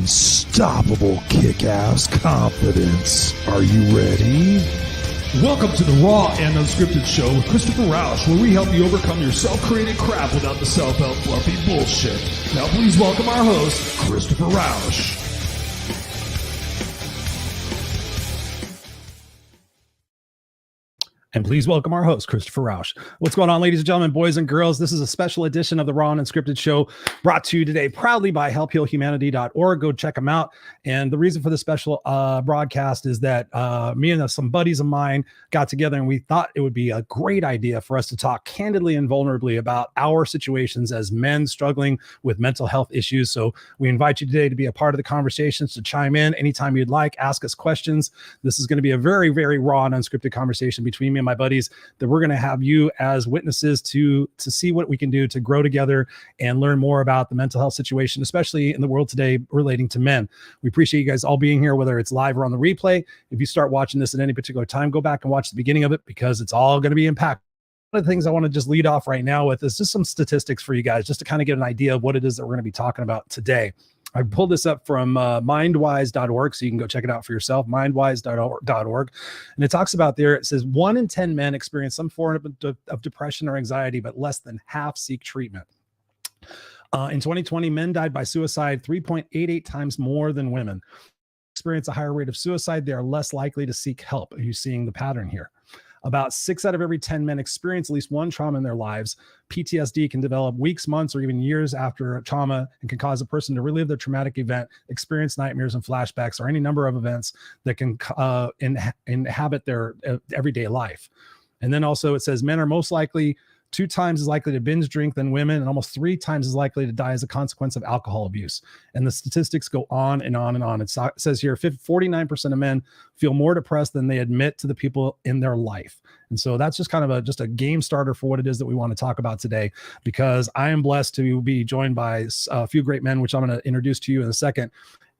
unstoppable kick-ass confidence. Are you ready? Welcome to the Raw and Unscripted Show with Christopher Rausch, where we help you overcome your self-created crap without the self-help fluffy bullshit. Now please welcome our host, Christopher Rausch. And please welcome our host, Christopher Rausch. What's going on, ladies and gentlemen, boys and girls? This is a special edition of the Raw Unscripted Show brought to you today proudly by helphealhumanity.org. Go check them out. And the reason for the special broadcast is that me and some buddies of mine got together and we thought it would be a great idea for us to talk candidly and vulnerably about our situations as men struggling with mental health issues. So we invite you today to be a part of the conversations, to chime in anytime you'd like, ask us questions. This is going to be a very, very raw and unscripted conversation between me and my buddies that we're going to have you as witnesses to see what we can do to grow together and learn more about the mental health situation, especially in the world today relating to men. We appreciate you guys all being here, whether it's live or on the replay. If you start watching this at any particular time, go back and watch the beginning of it because it's all going to be impactful. One of the things I want to just lead off right now with is just some statistics for you guys, just to kind of get an idea of what it is that we're going to be talking about today. I pulled this up from mindwise.org, so you can go check it out for yourself, mindwise.org. And it talks about there, it says 1 in 10 men experience some form of depression or anxiety, but less than half seek treatment. In 2020, men died by suicide 3.88 times more than women. Experience a higher rate of suicide, they are less likely to seek help. Are you seeing the pattern here? About 6 out of every 10 men experience at least one trauma in their lives. PTSD can develop weeks, months, or even years after trauma and can cause a person to relive their traumatic event, experience nightmares and flashbacks, or any number of events that can inhabit their everyday life. And then also it says men are most likely 2 times as likely to binge drink than women, and almost 3 times as likely to die as a consequence of alcohol abuse. And the statistics go on and on and on. It says here 49% of men feel more depressed than they admit to the people in their life. And so that's just kind of just a game starter for what it is that we want to talk about today, because I am blessed to be joined by a few great men, which I'm going to introduce to you in a second.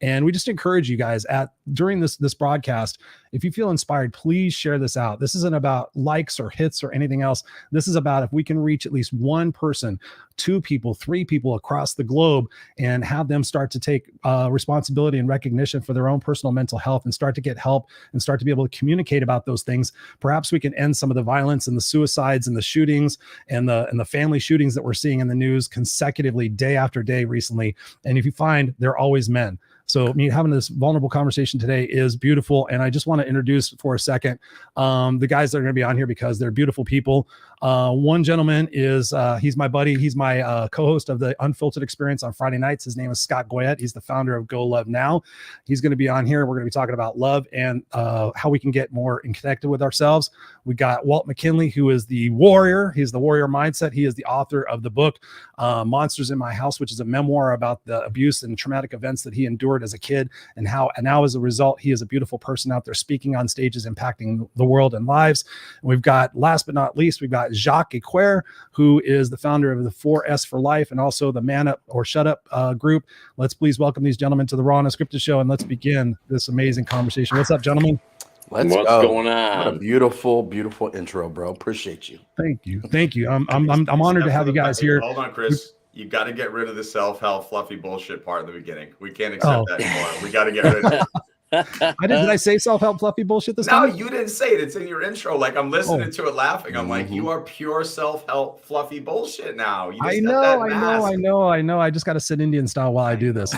And we just encourage you guys during this broadcast, if you feel inspired, please share this out. This isn't about likes or hits or anything else. This is about if we can reach at least one person, 2 people, 3 people across the globe and have them start to take responsibility and recognition for their own personal mental health and start to get help and start to be able to communicate about those things. Perhaps we can end some of the violence and the suicides and the shootings and the family shootings that we're seeing in the news consecutively day after day recently. And if you find, they're always men. So having this vulnerable conversation today is beautiful. And I just want to introduce for a second the guys that are going to be on here because they're beautiful people. One gentleman is, he's my buddy. He's my co-host of the Unfiltered Experience on Friday nights. His name is Scott Goyette. He's the founder of Go Love Now. He's going to be on here. We're going to be talking about love and how we can get more connected with ourselves. We got Walt McKinley, who is the warrior. He's the warrior mindset. He is the author of the book Monsters in My House, which is a memoir about the abuse and traumatic events that he endured as a kid and now as a result, he is a beautiful person out there speaking on stages, impacting the world and lives. And we've got, last but not least, we've got Jacques Equer, who is the founder of the 4S for Life and also the Man Up or Shut Up group. Let's please welcome these gentlemen to the Raw Unscripted Show and let's begin this amazing conversation. What's up, gentlemen? What's going on? What a beautiful, beautiful intro, bro. Appreciate you. Thank you. I'm honored to have you guys here. Hold on, Chris. You got to get rid of the self-help fluffy bullshit part in the beginning. We can't accept that anymore. We got to get rid of it. Did I say self-help fluffy bullshit this time? No, you didn't say it. It's in your intro. Like I'm listening to it laughing. I'm like, you are pure self-help fluffy bullshit now. You just I know. I just got to sit Indian style while I do this.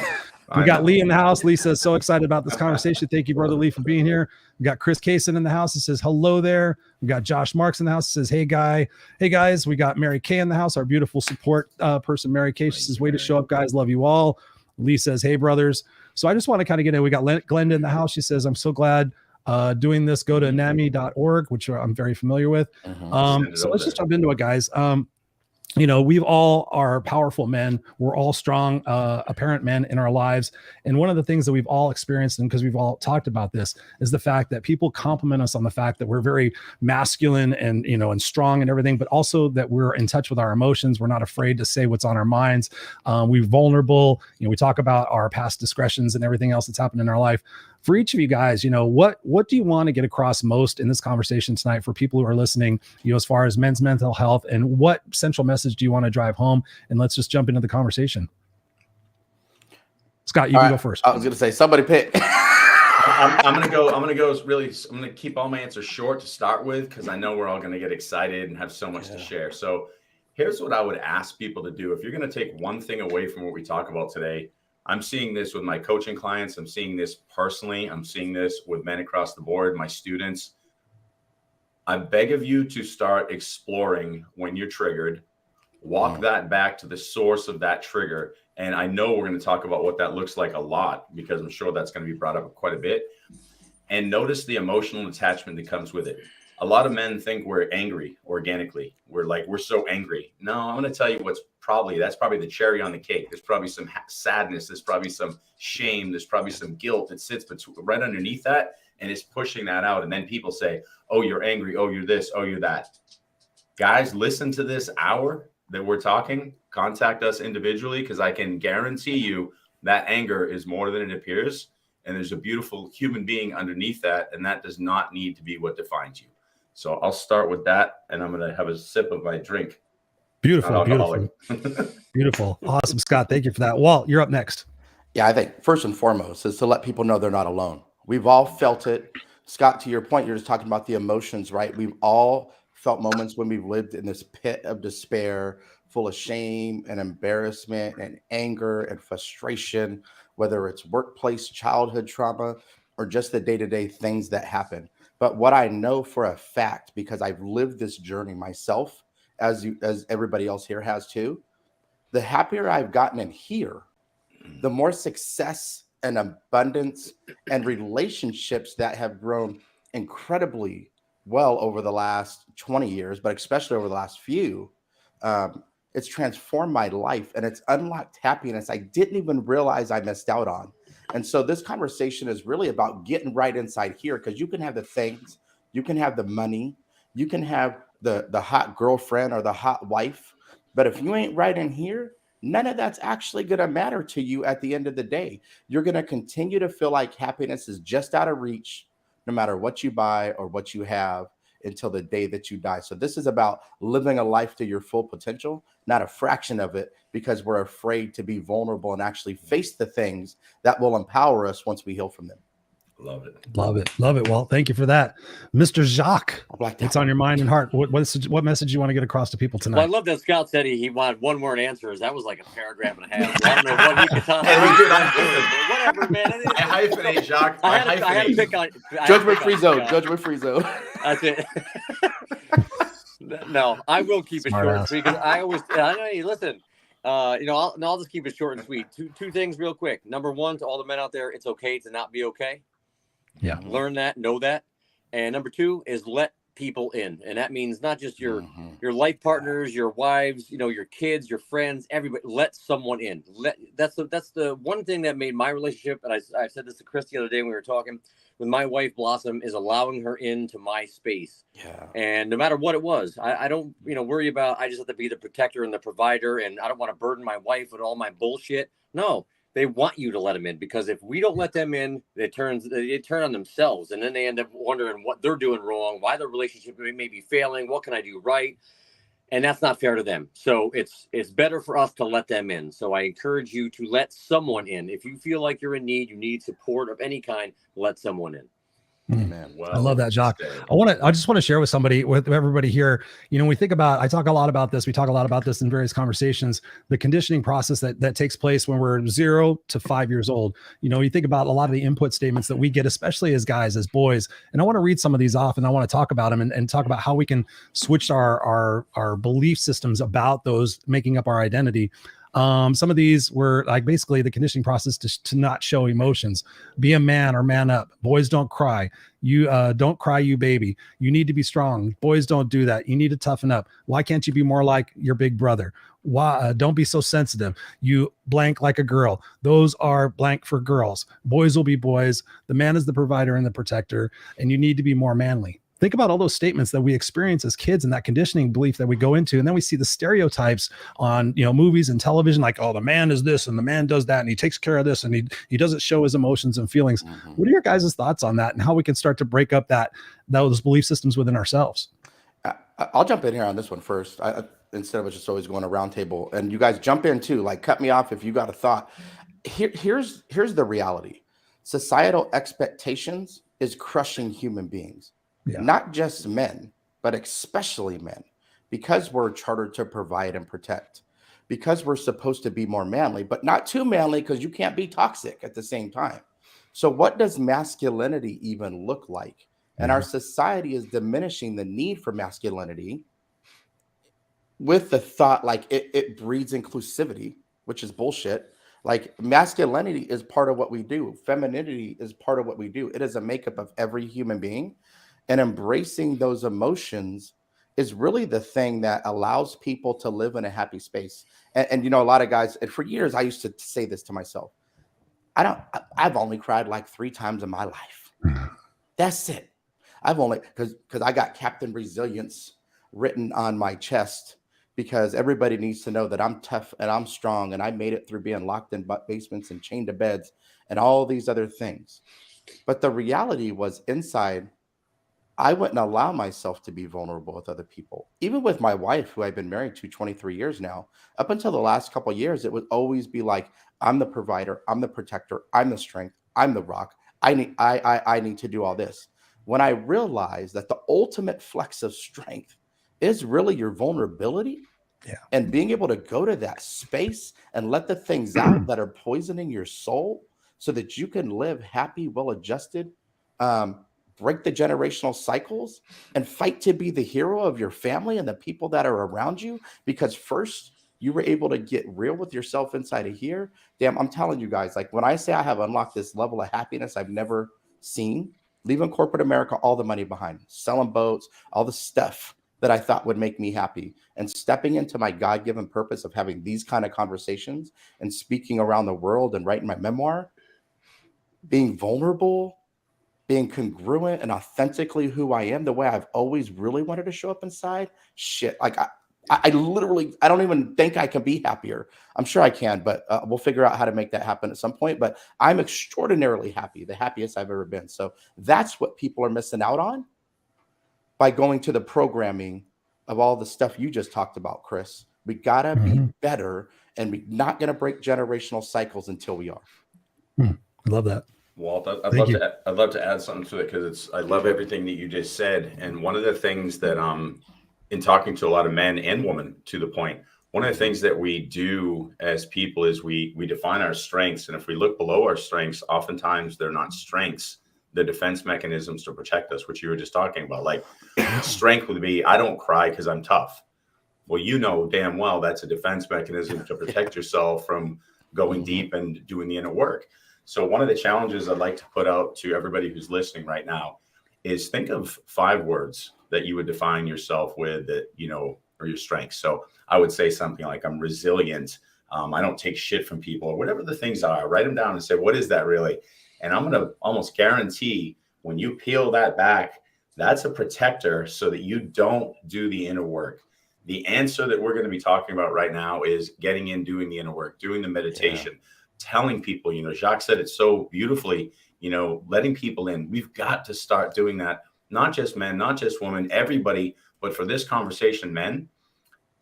We got Lee in the house. Lee says, so excited about this conversation. Thank you, brother Lee, for being here. We got Chris Kaysen in the house. He says, hello there. We got Josh Marks in the house. He says, hey guys. We got Mary Kay in the house, our beautiful support person, Mary Kay. She says, way to show up, guys. Love you all. Lee says, hey, brothers. So I just want to kind of get in. We got Glenda in the house. She says, I'm so glad doing this. Go to nami.org, which I'm very familiar with. So let's just jump into it, guys. We all are powerful men. We're all strong, apparent men in our lives. And one of the things that we've all experienced, and because we've all talked about this, is the fact that people compliment us on the fact that we're very masculine and, and strong and everything, but also that we're in touch with our emotions. We're not afraid to say what's on our minds. We're vulnerable. We talk about our past discretions and everything else that's happened in our life. For each of you guys, what do you want to get across most in this conversation tonight for people who are listening, as far as men's mental health, and what central message do you want to drive home? And let's just jump into the conversation. Scott, you can go first. I was going to say, somebody pick. I'm gonna go. Really, I'm gonna keep all my answers short to start with because I know we're all gonna get excited and have so much to share. So, here's what I would ask people to do. If you're gonna take one thing away from what we talk about today, I'm seeing this with my coaching clients. I'm seeing this personally. I'm seeing this with men across the board, my students. I beg of you to start exploring when you're triggered. Walk that back to the source of that trigger. And I know we're going to talk about what that looks like a lot because I'm sure that's going to be brought up quite a bit. And notice the emotional attachment that comes with it. A lot of men think we're angry organically. We're so angry. No, I'm going to tell you that's probably the cherry on the cake. There's probably some sadness. There's probably some shame. There's probably some guilt that sits right underneath that. And it's pushing that out. And then people say, oh, you're angry. Oh, you're this. Oh, you're that. Guys, listen to this hour that we're talking. Contact us individually because I can guarantee you that anger is more than it appears. And there's a beautiful human being underneath that. And that does not need to be what defines you. So I'll start with that. And I'm going to have a sip of my drink. Beautiful. Beautiful. Awesome, Scott. Thank you for that. Walt, you're up next. Yeah, I think first and foremost is to let people know they're not alone. We've all felt it. Scott, to your point, you're just talking about the emotions, right? We've all felt moments when we've lived in this pit of despair, full of shame and embarrassment and anger and frustration, whether it's workplace, childhood trauma, or just the day-to-day things that happen. But what I know for a fact, because I've lived this journey myself, as everybody else here has too, the happier I've gotten in here, the more success and abundance and relationships that have grown incredibly well over the last 20 years, but especially over the last few, it's transformed my life and it's unlocked happiness I didn't even realize I missed out on. And so this conversation is really about getting right inside here, because you can have the things, you can have the money, you can have the hot girlfriend or the hot wife, but if you ain't right in here, none of that's actually going to matter to you at the end of the day. You're going to continue to feel like happiness is just out of reach, no matter what you buy or what you have, until the day that you die. So this is about living a life to your full potential, not a fraction of it, because we're afraid to be vulnerable and actually face the things that will empower us once we heal from them. Love it. Love it. Love it. Well, thank you for that. Mr. Jacques, what's on your mind and heart? What message you want to get across to people tonight? Well, I love that Scott said he wanted one-word answers. That was like a paragraph and a half. So I don't know what he could tell me. Whatever, man. I hyphenate, Jacques. I had to pick on... Judgment-free zone. Judgment-free zone. That's it. No, I will keep it short because I know, listen, I'll just keep it short and sweet. Two things real quick. Number one, to all the men out there, it's okay to not be okay. Yeah. Learn that, know that. And number two is let people in. And that means not just your life partners, your wives, your kids, your friends, everybody. Let someone in. That's the one thing that made my relationship, and I said this to Chris the other day when we were talking, with my wife Blossom, is allowing her into my space. Yeah. And no matter what it was, I don't worry about, I just have to be the protector and the provider, and I don't want to burden my wife with all my bullshit. No. They want you to let them in, because if we don't let them in, they turn on themselves, and then they end up wondering what they're doing wrong, why the relationship may be failing, what can I do right? And that's not fair to them. So it's better for us to let them in. So I encourage you to let someone in. If you feel like you're in need, you need support of any kind, let someone in. Amen. Well, I love that, Jacques. I just want to share with everybody here. We think about, I talk a lot about this. We talk a lot about this in various conversations, the conditioning process that takes place when we're 0 to 5 years old. You think about a lot of the input statements that we get, especially as guys, as boys. And I want to read some of these off, and I want to talk about them and talk about how we can switch our belief systems about those making up our identity. Some of these were like basically the conditioning process to not show emotions. Be a man or man up. Boys don't cry. You don't cry, you baby. You need to be strong. Boys don't do that. You need to toughen up. Why can't you be more like your big brother? Why don't be so sensitive? You blank like a girl. Those are blank for girls. Boys will be boys. The man is the provider and the protector, and you need to be more manly. Think about all those statements that we experience as kids and that conditioning belief that we go into. And then we see the stereotypes on, movies and television, like, oh, the man is this and the man does that and he takes care of this and he doesn't show his emotions and feelings. Mm-hmm. What are your guys' thoughts on that and how we can start to break up those belief systems within ourselves? I'll jump in here on this one first. Instead of just always going to roundtable, and you guys jump in too, like cut me off if you got a thought. here's the reality. Societal expectations is crushing human beings, not just men, but especially men, because we're chartered to provide and protect, because we're supposed to be more manly, but not too manly because you can't be toxic at the same time. So what does masculinity even look like? And our society is diminishing the need for masculinity with the thought like it breeds inclusivity, which is bullshit. Like masculinity is part of what we do. Femininity is part of what we do. It is a makeup of every human being. And embracing those emotions is really the thing that allows people to live in a happy space. And you know, a lot of guys, and for years I used to say this to myself. I've only cried like 3 times in my life. That's it. I've only because I got Captain Resilience written on my chest, because everybody needs to know that I'm tough and I'm strong and I made it through being locked in basements and chained to beds and all these other things. But the reality was inside, I wouldn't allow myself to be vulnerable with other people. Even with my wife, who I've been married to 23 years now, up until the last couple of years, it would always be like, I'm the provider, I'm the protector, I'm the strength, I'm the rock. I need to do all this. When I realized that the ultimate flex of strength is really your vulnerability, and being able to go to that space and let the things out that are poisoning your soul so that you can live happy, well-adjusted, break the generational cycles and fight to be the hero of your family and the people that are around you. Because first you were able to get real with yourself inside of here. Damn, I'm telling you guys, like when I say I have unlocked this level of happiness I've never seen, leaving corporate America, all the money behind, selling boats, all the stuff that I thought would make me happy, and stepping into my God-given purpose of having these kind of conversations and speaking around the world and writing my memoir, being vulnerable, being congruent and authentically who I am, the way I've always really wanted to show up inside. Shit, like I literally, I don't even think I can be happier. I'm sure I can, but we'll figure out how to make that happen at some point. But I'm extraordinarily happy, the happiest I've ever been. So that's what people are missing out on by going to the programming of all the stuff you just talked about, Chris. We gotta be better, and we're not gonna break generational cycles until we are. I love that. Walt, I'd love to add something to it, because I love everything that you just said. And one of the things that in talking to a lot of men and women, to the point, one of the things that we do as people is we define our strengths. And if we look below our strengths, oftentimes they're not strengths. The defense mechanisms to protect us, which you were just talking about. Like strength would be, I don't cry because I'm tough. Well, you know damn well that's a defense mechanism to protect yourself from going deep and doing the inner work. So one of the challenges I'd like to put out to everybody who's listening right now is think of 5 words that you would define yourself with, that, you know, are your strengths. So I would say something like, I'm resilient. I don't take shit from people, or whatever the things are. Write them down and say, what is that really? And I'm going to almost guarantee when you peel that back, that's a protector so that you don't do the inner work. The answer that we're going to be talking about right now is getting in, doing the inner work, doing the meditation, telling people, you know, Jacques said it so beautifully, you know, letting people in. We've got to start doing that. Not just men, not just women, everybody. But for this conversation, men,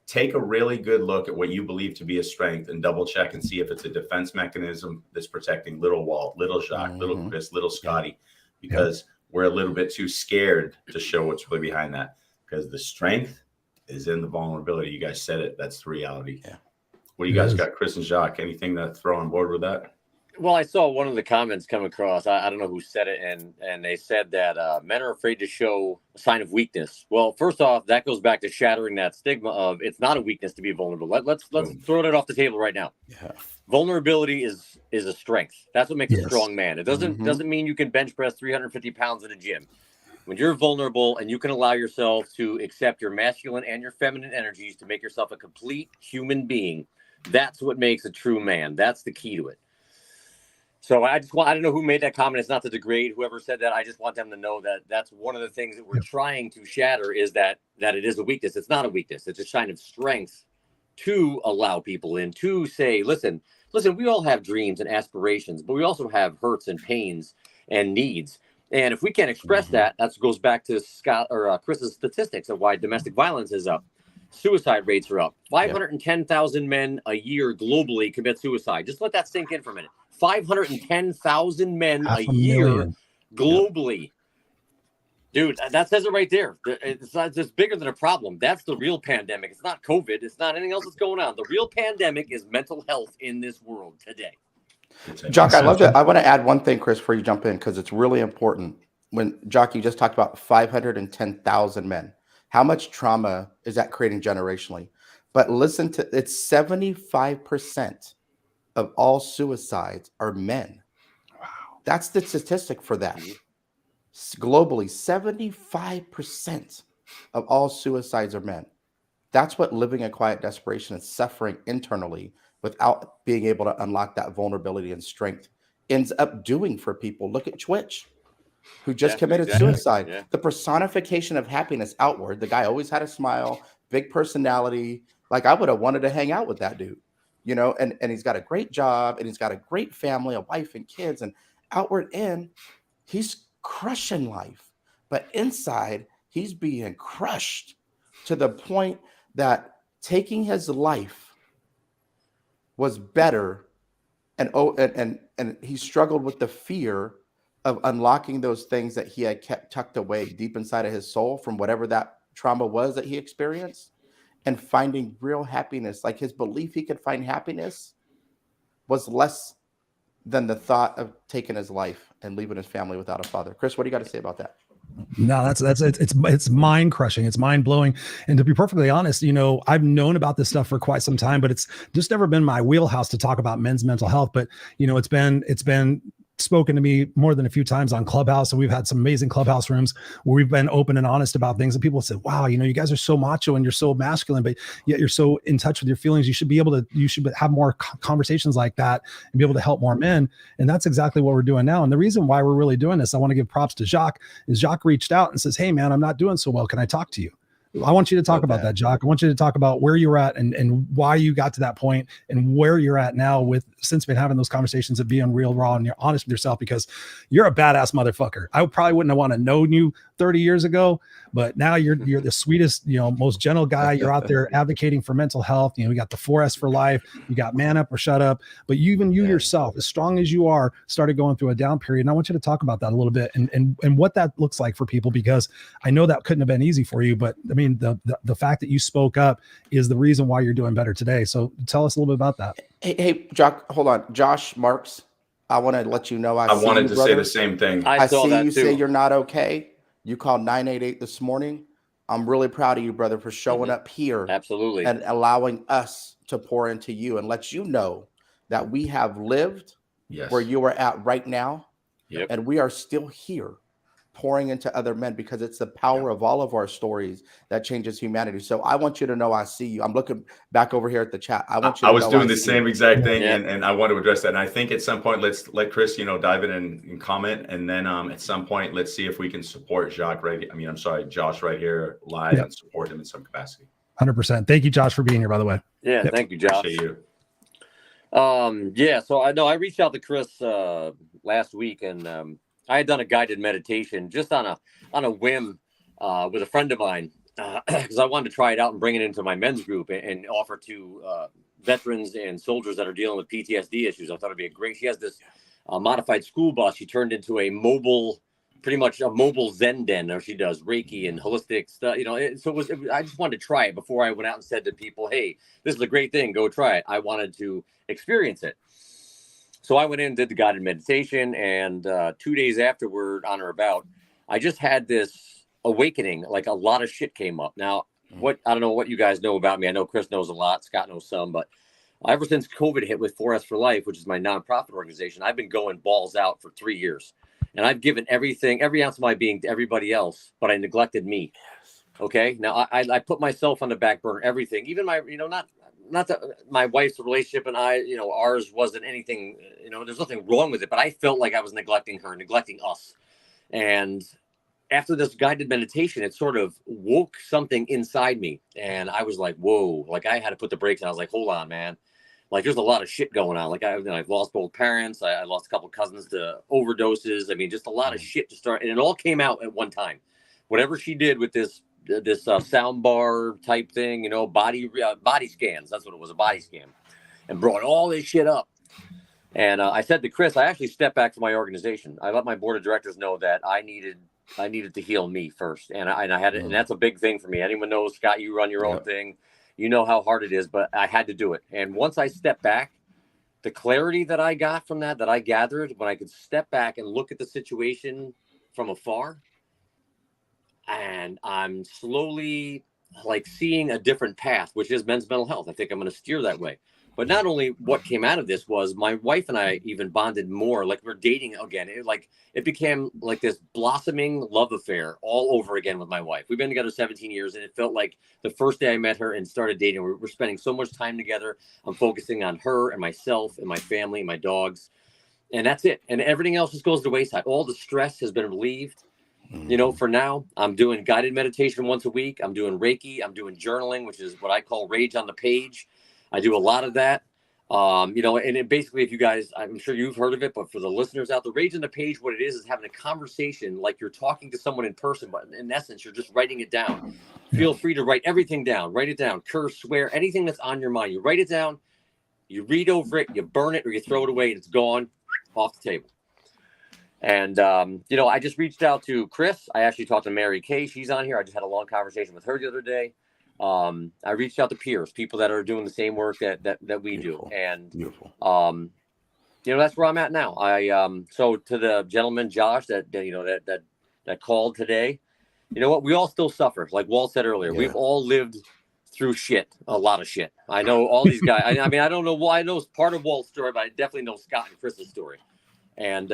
take a really good look at what you believe to be a strength and double check and see if it's a defense mechanism that's protecting little Walt, little Jacques, little Chris, little Scotty, because we're a little bit too scared to show what's really behind that, because the strength is in the vulnerability. You guys said it. That's the reality. Yeah. What do you guys got, Chris and Jacques? Anything to throw on board with that? Well, I saw one of the comments come across. I don't know who said it, and they said that men are afraid to show a sign of weakness. Well, first off, that goes back to shattering that stigma of it's not a weakness to be vulnerable. Let's throw that off the table right now. Yeah. Vulnerability is a strength. That's what makes a strong man. It doesn't mean you can bench press 350 pounds in a gym. When you're vulnerable and you can allow yourself to accept your masculine and your feminine energies to make yourself a complete human being, that's what makes a true man. That's the key to it. So I don't know who made that comment. It's not to degrade whoever said that. I just want them to know that that's one of the things that we're trying to shatter, is that it is a weakness. It's not a weakness. It's a sign of strength to allow people in, to say, listen, we all have dreams and aspirations, but we also have hurts and pains and needs. And if we can't express that goes back to Scott or Chris's statistics of why domestic violence is up. Suicide rates are up. 510,000 men a year globally commit suicide. Just let that sink in for a minute. 510,000 men a year globally. Dude, that says it right there. It's not just bigger than a problem. That's the real pandemic. It's not COVID. It's not anything else that's going on. The real pandemic is mental health in this world today. Jock, I love that. I want to add one thing, Chris, before you jump in, because it's really important. When Jock, you just talked about 510,000 men. How much trauma is that creating generationally? But listen to it's 75% of all suicides are men. Wow. That's the statistic for that. Globally, 75% of all suicides are men. That's what living in quiet desperation and suffering internally without being able to unlock that vulnerability and strength ends up doing for people. Look at Twitch, who just committed suicide. Yeah. The personification of happiness outward. The guy always had a smile, big personality. Like, I would have wanted to hang out with that dude, you know, and he's got a great job and he's got a great family, a wife and kids, and outward in, he's crushing life. But inside, he's being crushed to the point that taking his life was better. And he struggled with the fear of unlocking those things that he had kept tucked away deep inside of his soul from whatever that trauma was that he experienced, and finding real happiness. Like, his belief he could find happiness was less than the thought of taking his life and leaving his family without a father. Chris, what do you got to say about that? No, it's mind crushing. It's mind blowing. And to be perfectly honest, you know, I've known about this stuff for quite some time, but it's just never been my wheelhouse to talk about men's mental health. But, you know, it's been spoken to me more than a few times on Clubhouse. And we've had some amazing Clubhouse rooms where we've been open and honest about things. And people said, wow, you know, you guys are so macho and you're so masculine, but yet you're so in touch with your feelings. You should have more conversations like that and be able to help more men. And that's exactly what we're doing now. And the reason why we're really doing this, I want to give props to Jacques, is Jacques reached out and says, hey man, I'm not doing so well. Can I talk to you? I want you to talk about that, Jacques. I want you to talk about where you're at and why you got to that point and where you're at now with, since been having those conversations of being real, raw, and you're honest with yourself, because you're a badass motherfucker. I probably wouldn't have wanted to know you 30 years ago, but now you're the sweetest, you know, most gentle guy. You're out there advocating for mental health. You know, you got the 4S for life. You got man up or shut up. But even you yourself, as strong as you are, started going through a down period. And I want you to talk about that a little bit and what that looks like for people, because I know that couldn't have been easy for you. But I mean, the fact that you spoke up is the reason why you're doing better today. So tell us a little bit about that. Hey, Jock, hold on. Josh Marks, I want to let you know I wanted to say the same thing. I see you say you're not okay. You called 988 this morning. I'm really proud of you, brother, for showing up here. Absolutely. And allowing us to pour into you and let you know that we have lived where you are at right now. Yep. And we are still here pouring into other men, because it's the power of all of our stories that changes humanity. So I want you to know I see you. I'm looking back over here at the chat. I want you to know I was doing the same exact thing, and I want to address that. And I think at some point, let's let Chris, you know, dive in and comment. And then at some point, let's see if we can support Josh right here live and support him in some capacity. 100%. Thank you, Josh, for being here, by the way. Yeah, thank you, Josh. Appreciate you. So I know I reached out to Chris last week, and I had done a guided meditation just on a whim with a friend of mine, because I wanted to try it out and bring it into my men's group and offer to veterans and soldiers that are dealing with PTSD issues. I thought it'd be she has this modified school bus. She turned into pretty much a mobile Zen den, or she does Reiki and holistic stuff. You know, I just wanted to try it before I went out and said to people, hey, this is a great thing. Go try it. I wanted to experience it. So I went in and did the guided meditation, and 2 days afterward, on or about, I just had this awakening. Like, a lot of shit came up. Now, I don't know what you guys know about me. I know Chris knows a lot. Scott knows some. But ever since COVID hit with 4S for Life, which is my nonprofit organization, I've been going balls out for 3 years. And I've given everything, every ounce of my being to everybody else, but I neglected me. Okay? Now, I put myself on the back burner, everything. Even my, you know, not that my wife's relationship and I, you know, ours wasn't anything, you know, there's nothing wrong with it, but I felt like I was neglecting her, neglecting us. And after this guided meditation, it sort of woke something inside me. And I was like, whoa, like I had to put the brakes on. I was like, hold on, man. Like, there's a lot of shit going on. Like, I've lost both parents. I lost a couple of cousins to overdoses. I mean, just a lot of shit to start. And it all came out at one time. Whatever she did with this sound bar type thing, you know, body scans. That's what it was, a body scan, and brought all this shit up. And I said to Chris, I actually stepped back from my organization. I let my board of directors know that I needed to heal me first, and I had it, and that's a big thing for me. Anyone knows, Scott, you run your own thing, you know how hard it is, but I had to do it. And once I stepped back, the clarity that I got from that I gathered when I could step back and look at the situation from afar, and I'm slowly like seeing a different path, which is men's mental health. I think I'm going to steer that way. But not only what came out of this was my wife and I even bonded more, like we're dating again. It became like this blossoming love affair all over again with my wife. We've been together 17 years, and it felt like the first day I met her and started dating, we're spending so much time together. I'm focusing on her and myself and my family and my dogs. And that's it. And everything else just goes to the wayside. All the stress has been relieved. You know, for now, I'm doing guided meditation once a week. I'm doing Reiki. I'm doing journaling, which is what I call Rage on the Page. I do a lot of that. You know, and it basically, if you guys, I'm sure you've heard of it, but for the listeners out there, Rage on the Page, what it is having a conversation like you're talking to someone in person, but in essence, you're just writing it down. Feel free to write everything down. Write it down. Curse, swear, anything that's on your mind. You write it down, you read over it, you burn it, or you throw it away, and it's gone off the table. And, you know, I just reached out to Chris. I actually talked to Mary Kay. She's on here. I just had a long conversation with her the other day. I reached out to peers, people that are doing the same work that we do. And, you know, that's where I'm at now. So to the gentleman, Josh, that called today, you know what, we all still suffer. Like Walt said earlier, we've all lived through shit, a lot of shit. I know all these guys. I mean, I don't know why I know part of Walt's story, but I definitely know Scott and Chris's story. And,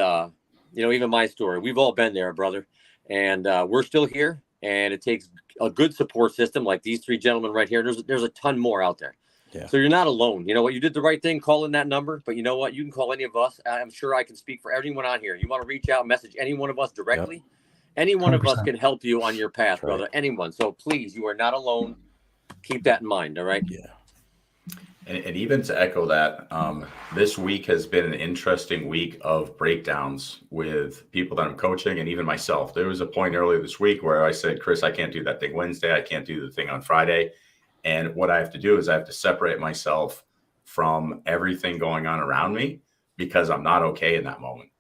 you know, even my story, we've all been there, brother. And, we're still here, and it takes a good support system like these three gentlemen right here. There's a ton more out there. Yeah. So you're not alone. You know what? You did the right thing calling that number, but you know what? You can call any of us. I'm sure I can speak for everyone on here. You want to reach out, message any one of us directly. Yep. Any one 100%. Of us can help you on your path, that's brother. Right. Anyone. So please, you are not alone. Keep that in mind. All right. Yeah. And even to echo that, this week has been an interesting week of breakdowns with people that I'm coaching and even myself. There was a point earlier this week where I said, Chris, I can't do that thing Wednesday. I can't do the thing on Friday. And what I have to do is I have to separate myself from everything going on around me because I'm not okay in that moment.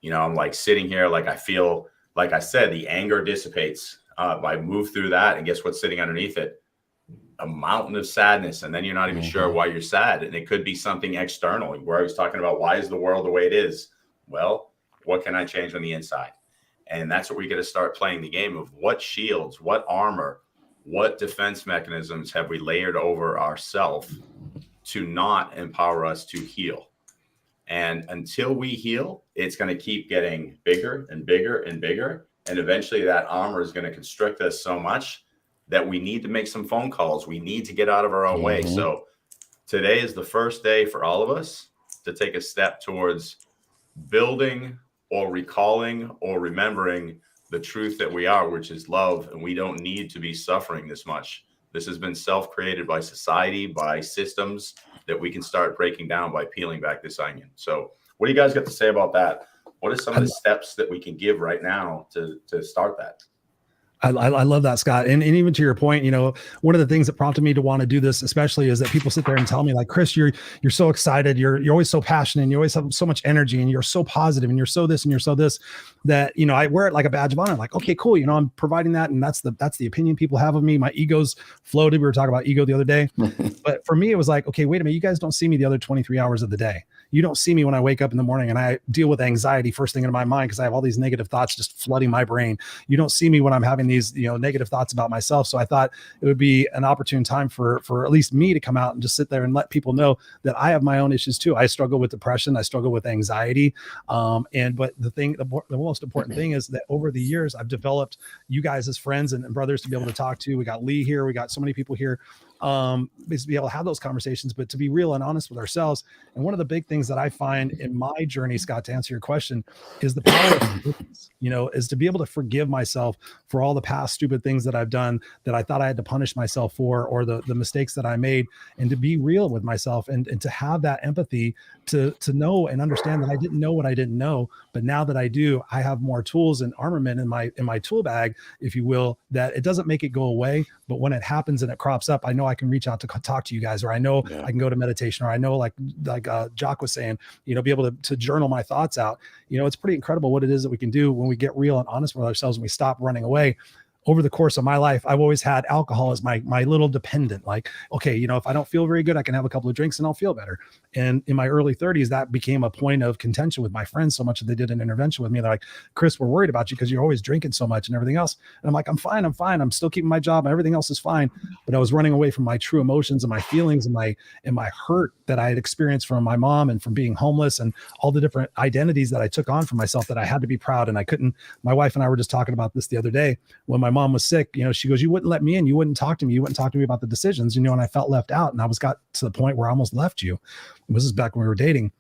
You know, I'm like sitting here, like I feel, like I said, the anger dissipates. I move through that, and guess what's sitting underneath it? A mountain of sadness, and then you're not even sure why you're sad. And it could be something external, where I was talking about, why is the world the way it is? Well, what can I change on the inside? And that's what we got to start playing the game of. What shields, what armor, what defense mechanisms have we layered over ourselves to not empower us to heal? And until we heal, it's going to keep getting bigger and bigger and bigger. And eventually that armor is going to constrict us so much that we need to make some phone calls. We need to get out of our own way. So today is the first day for all of us to take a step towards building or recalling or remembering the truth that we are, which is love. And we don't need to be suffering this much. This has been self-created by society, by systems that we can start breaking down by peeling back this onion. So what do you guys got to say about that? What are some of the steps that we can give right now to start that? I love that, Scott. And even to your point, you know, one of the things that prompted me to want to do this, especially, is that people sit there and tell me, like, Chris, you're so excited. You're always so passionate, and you always have so much energy, and you're so positive, and you're so this and you're so this, that, you know, I wear it like a badge of honor. Like, okay, cool. You know, I'm providing that. And that's the opinion people have of me. My ego's floated. We were talking about ego the other day, but for me, it was like, okay, wait a minute. You guys don't see me the other 23 hours of the day. You don't see me when I wake up in the morning and I deal with anxiety first thing in my mind, because I have all these negative thoughts just flooding my brain. You don't see me when I'm having these, you know, negative thoughts about myself. So I thought it would be an opportune time for at least me to come out and just sit there and let people know that I have my own issues too. I struggle with depression. I struggle with anxiety. But the most important thing is that over the years, I've developed you guys as friends and brothers to be able to talk to. We got Lee here. We got so many people here is to be able to have those conversations, but to be real and honest with ourselves. And one of the big things that I find in my journey, Scott, to answer your question, is the power of forgiveness, is to be able to forgive myself for all the past stupid things that I've done that I thought I had to punish myself for, or the mistakes that I made, and to be real with myself and to have that empathy to know and understand that I didn't know what I didn't know. But now that I do, I have more tools and armament in my tool bag, if you will, that it doesn't make it go away. But when it happens and it crops up, I know I can reach out to talk to you guys, or I know I can go to meditation, or I know like Jock was saying, be able to journal my thoughts out. It's pretty incredible what it is that we can do when we get real and honest with ourselves and we stop running away. Over the course of my life, I've always had alcohol as my little dependent. Like, okay, if I don't feel very good, I can have a couple of drinks and I'll feel better. And in my early 30s, that became a point of contention with my friends so much that they did an intervention with me. They're like, Chris, we're worried about you because you're always drinking so much and everything else. And I'm like, I'm fine. I'm still keeping my job and everything else is fine. But I was running away from my true emotions and my feelings and my hurt that I had experienced from my mom and from being homeless and all the different identities that I took on for myself that I had to be proud. And I couldn't. My wife and I were just talking about this the other day when my mom was sick. She goes, you wouldn't let me in. You wouldn't talk to me. You wouldn't talk to me about the decisions, and I felt left out, and I got to the point where I almost left you. This is back when we were dating.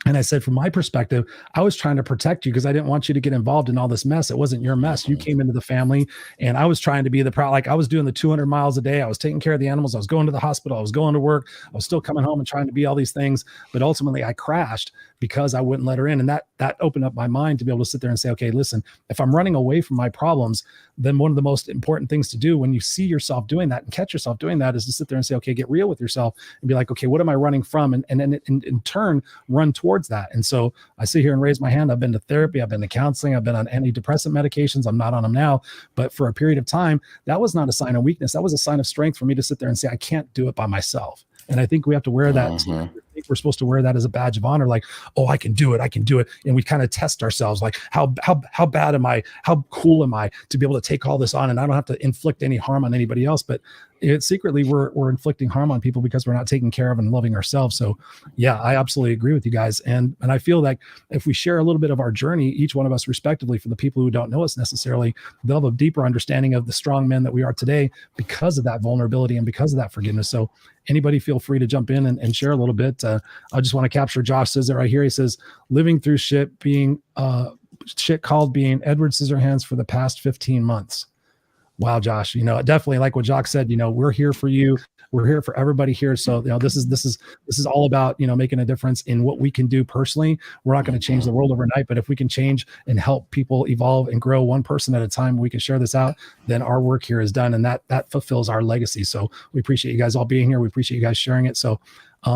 And I said, from my perspective, I was trying to protect you because I didn't want you to get involved in all this mess. It wasn't your mess. You came into the family, and I was trying to be the proud, like I was doing the 200 miles a day. I was taking care of the animals. I was going to the hospital. I was going to work. I was still coming home and trying to be all these things. But ultimately I crashed because I wouldn't let her in. And that opened up my mind to be able to sit there and say, okay, listen, if I'm running away from my problems, then one of the most important things to do when you see yourself doing that and catch yourself doing that is to sit there and say, okay, get real with yourself and be like, okay, what am I running from? And then in turn, run towards that. And so I sit here and raise my hand. I've been to therapy. I've been to counseling. I've been on antidepressant medications. I'm not on them now, but for a period of time, that was not a sign of weakness. That was a sign of strength for me to sit there and say, I can't do it by myself. And I think we have to wear that. I think we're supposed to wear that as a badge of honor. Like, oh, I can do it. I can do it. And we kind of test ourselves. Like, how bad am I? How cool am I to be able to take all this on? And I don't have to inflict any harm on anybody else, but secretly we're inflicting harm on people because we're not taking care of and loving ourselves. So yeah, I absolutely agree with you guys. And I feel like if we share a little bit of our journey, each one of us respectively, for the people who don't know us necessarily, they'll have a deeper understanding of the strong men that we are today because of that vulnerability and because of that forgiveness. So anybody feel free to jump in and share a little bit. I just want to capture, Josh says it right here. He says, living through shit called being Edward Scissorhands for the past 15 months. Wow, Josh, definitely like what Jock said, we're here for you. We're here for everybody here. So, this is all about, making a difference in what we can do personally. We're not going to change the world overnight, but if we can change and help people evolve and grow one person at a time, we can share this out, then our work here is done. And that fulfills our legacy. So we appreciate you guys all being here. We appreciate you guys sharing it. So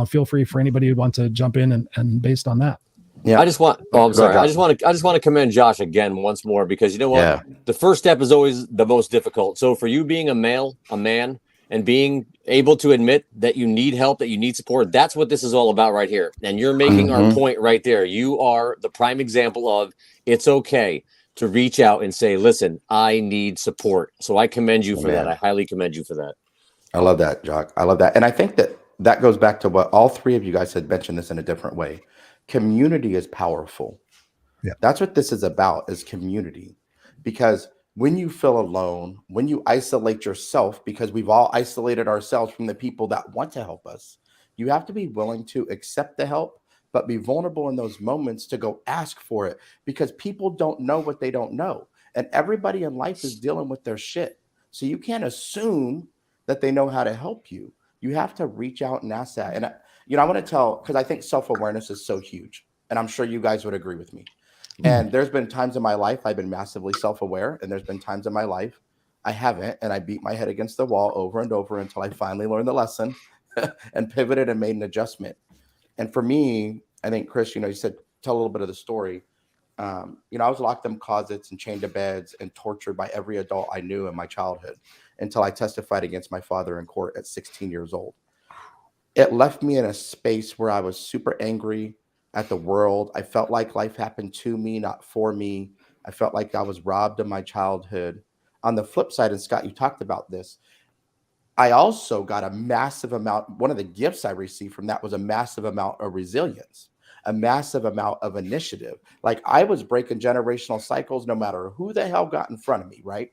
feel free for anybody who want to jump in and based on that. Yeah, I just want to commend Josh again once more, because you know what? Yeah. The first step is always the most difficult. So for you being a man, and being able to admit that you need help, that you need support, that's what this is all about right here. And you're making our point right there. You are the prime example of it's okay to reach out and say, listen, I need support. So I commend you for that. I highly commend you for that. I love that, Jock. I love that. And I think that goes back to what all three of you guys had mentioned this in a different way. Community is powerful. Yeah. That's what this is about, is community. Because when you feel alone, when you isolate yourself, because we've all isolated ourselves from the people that want to help us, you have to be willing to accept the help, but be vulnerable in those moments to go ask for it, because people don't know what they don't know. And everybody in life is dealing with their shit. So you can't assume that they know how to help you. You have to reach out and ask that. And I want to tell, because I think self-awareness is so huge, and I'm sure you guys would agree with me. And there's been times in my life I've been massively self-aware, and there's been times in my life I haven't, and I beat my head against the wall over and over until I finally learned the lesson and pivoted and made an adjustment. And for me, I think, Chris, you said, tell a little bit of the story. I was locked in closets and chained to beds and tortured by every adult I knew in my childhood until I testified against my father in court at 16 years old. It left me in a space where I was super angry at the world. I felt like life happened to me, not for me. I felt like I was robbed of my childhood. On the flip side, and Scott, you talked about this, I also got a massive amount. One of the gifts I received from that was a massive amount of resilience, a massive amount of initiative. Like, I was breaking generational cycles no matter who the hell got in front of me, right?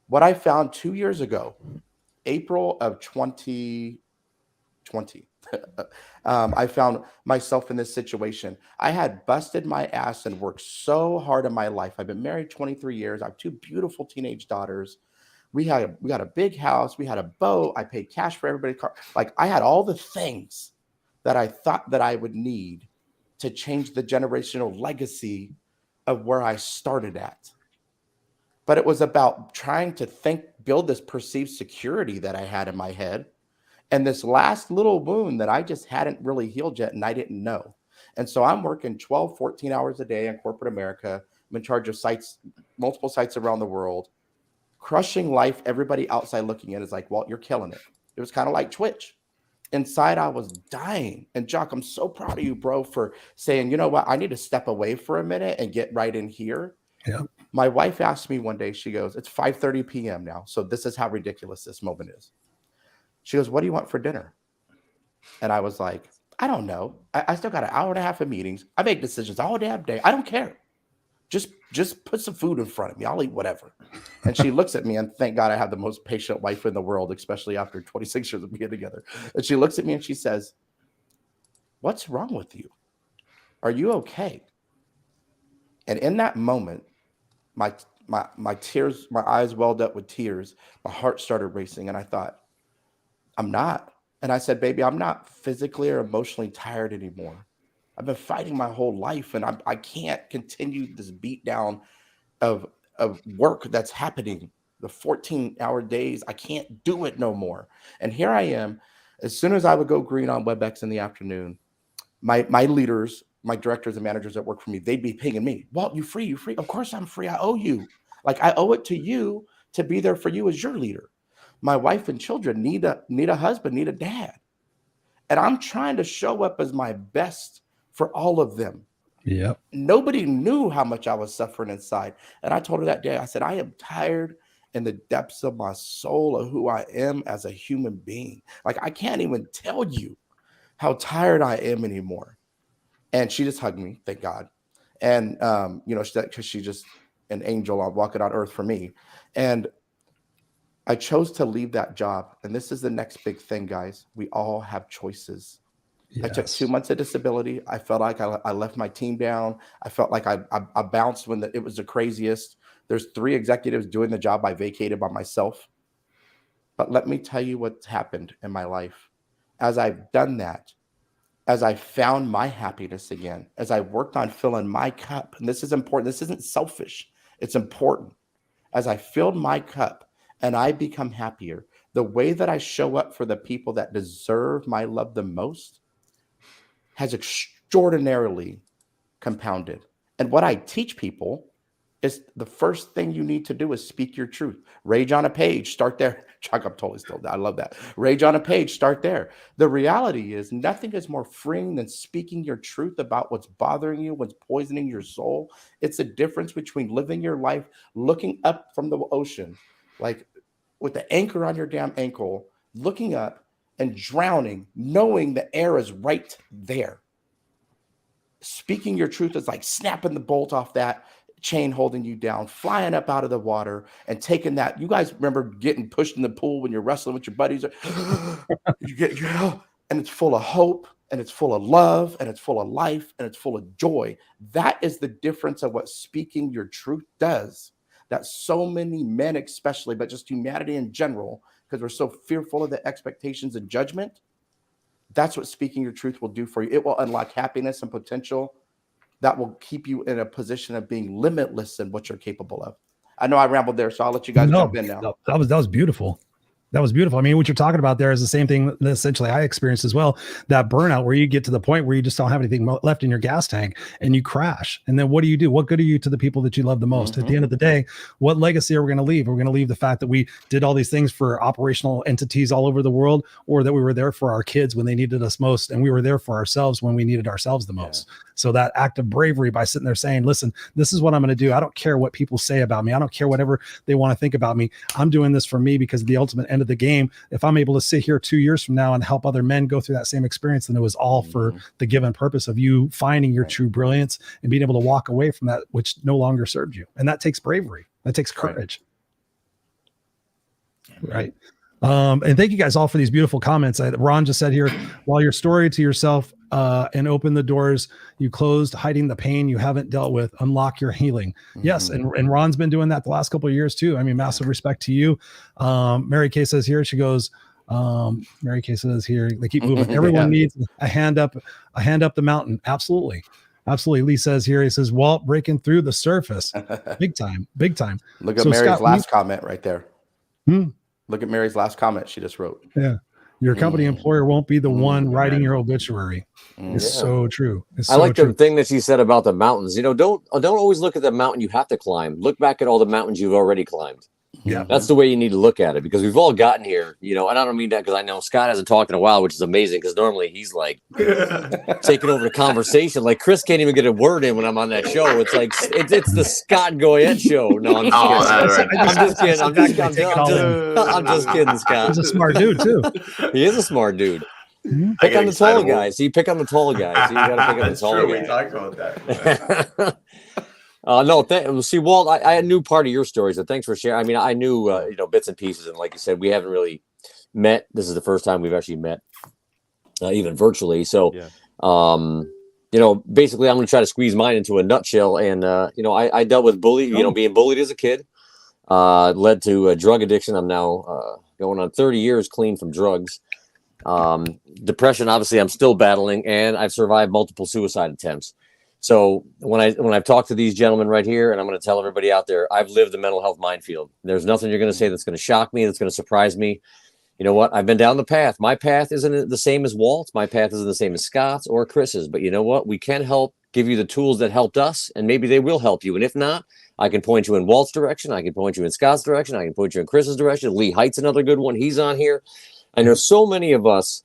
What I found 2 years ago April of 2020. I found myself in this situation. I had busted my ass and worked so hard in my life. I've been married 23 years. I have 2 beautiful teenage daughters. We got a big house. We had a boat. I paid cash for everybody's car. Like, I had all the things that I thought that I would need to change the generational legacy of where I started at. But it was about trying to build this perceived security that I had in my head. And this last little wound that I just hadn't really healed yet, and I didn't know. And so I'm working 12, 14 hours a day in corporate America. I'm in charge of sites, multiple sites around the world, crushing life. Everybody outside looking in is like, well, you're killing it. It was kind of like Twitch. Inside, I was dying. And Jock, I'm so proud of you, bro, for saying, you know what, I need to step away for a minute and get right in here. Yeah. My wife asked me one day, she goes, it's 5:30 p.m. now. So this is how ridiculous this moment is. She goes, what do you want for dinner? And I was like, I don't know. I still got an hour and a half of meetings. I make decisions all damn day. I don't care. Just put some food in front of me. I'll eat whatever. And she looks at me, and thank God I have the most patient wife in the world, especially after 26 years of being together. And she looks at me and she says, what's wrong with you? Are you okay? And in that moment, my tears, my eyes welled up with tears. My heart started racing, and I thought, I'm not. And I said, baby, I'm not physically or emotionally tired anymore. I've been fighting my whole life, and I can't continue this beat down of work that's happening, the 14-hour days. I can't do it no more. And here I am. As soon as I would go green on WebEx in the afternoon, my leaders, my directors and managers that work for me, they'd be pinging me. Walt, you free? You free? Of course I'm free. I owe you. Like, I owe it to you to be there for you as your leader. My wife and children need a husband, need a dad. And I'm trying to show up as my best for all of them. Yeah. Nobody knew how much I was suffering inside. And I told her that day, I said, I am tired in the depths of my soul of who I am as a human being. Like, I can't even tell you how tired I am anymore. And she just hugged me, thank God. And, because she's just an angel on walking on earth for me. And I chose to leave that job. And this is the next big thing, guys. We all have choices. Yes. I took 2 months of disability. I felt like I left my team down. I felt like I bounced when it was the craziest. There's 3 executives doing the job I vacated by myself. But let me tell you what's happened in my life. As I've done that, as I found my happiness again, as I worked on filling my cup, and this is important. This isn't selfish. It's important. As I filled my cup, and I become happier, the way that I show up for the people that deserve my love the most has extraordinarily compounded. And what I teach people is the first thing you need to do is speak your truth. Rage on a page, start there. Chuck, I'm totally still there. I love that. Rage on a page, start there. The reality is nothing is more freeing than speaking your truth about what's bothering you, what's poisoning your soul. It's a difference between living your life looking up from the ocean, like with the anchor on your damn ankle, looking up and drowning, knowing the air is right there. Speaking your truth is like snapping the bolt off that chain holding you down, flying up out of the water and taking that. You guys remember getting pushed in the pool when you're wrestling with your buddies? And it's full of hope, and it's full of love, and it's full of life, and it's full of joy. That is the difference of what speaking your truth does. That so many men especially, but just humanity in general, because we're so fearful of the expectations and judgment, that's what speaking your truth will do for you. It will unlock happiness and potential that will keep you in a position of being limitless in what you're capable of. I know I rambled there, so I'll let you guys jump in now. That was beautiful. That was beautiful. I mean, what you're talking about there is the same thing that essentially I experienced as well. That burnout where you get to the point where you just don't have anything left in your gas tank and you crash. And then what do? What good are you to the people that you love the most? Mm-hmm. At the end of the day, what legacy are we going to leave? Are we going to leave the fact that we did all these things for operational entities all over the world, or that we were there for our kids when they needed us most, and we were there for ourselves when we needed ourselves the most? Yeah. So that act of bravery by sitting there saying, listen, this is what I'm going to do. I don't care what people say about me. I don't care whatever they want to think about me. I'm doing this for me because the ultimate end of the game, if I'm able to sit here 2 years from now and help other men go through that same experience, then it was all for the given purpose of you finding your true brilliance and being able to walk away from that which no longer served you. And that takes bravery. That takes courage. Right. And thank you guys all for these beautiful comments. Ron just said here, while your story to yourself and open the doors you closed, hiding the pain you haven't dealt with, unlock your healing. Yes, and Ron's been doing that the last couple of years too. I mean, massive respect to you. Mary Kay says here, she goes, Mary Kay says here, they keep moving. Everyone needs a hand up the mountain. Absolutely. Lee says here, he says, Walt breaking through the surface. Big time. Look at Mary's last comment right there. Look at Mary's last comment she just wrote. Yeah. Your company employer won't be the one writing your obituary. It's so true. I like the thing that she said about the mountains. Don't always look at the mountain you have to climb. Look back at all the mountains you've already climbed. Yeah, that's the way you need to look at it, because we've all gotten here, and I don't mean that because I know Scott hasn't talked in a while, which is amazing because normally he's like taking over the conversation. Like Chris can't even get a word in when I'm on that show. It's like it's the Scott Goyette show. No, I'm just kidding. I'm just kidding, Scott. He's a smart dude too. He is a smart dude. Pick on the tall guys. You pick on the tall guys. You got to pick on the tall guys. We talked about that. No, see, Walt, I knew part of your story, so thanks for sharing. I mean, I knew, bits and pieces, and like you said, we haven't really met. This is the first time we've actually met, even virtually. So, basically, I'm going to try to squeeze mine into a nutshell. And, I dealt with being bullied as a kid, led to drug addiction. I'm now going on 30 years clean from drugs. Depression, obviously, I'm still battling, and I've survived multiple suicide attempts. So when I've talked to these gentlemen right here, and I'm going to tell everybody out there, I've lived the mental health minefield. There's nothing you're going to say that's going to shock me, that's going to surprise me. You know what? I've been down the path. My path isn't the same as Walt's. My path isn't the same as Scott's or Chris's. But you know what? We can help give you the tools that helped us, and maybe they will help you. And if not, I can point you in Walt's direction. I can point you in Scott's direction. I can point you in Chris's direction. Lee Height's another good one. He's on here. And there's so many of us.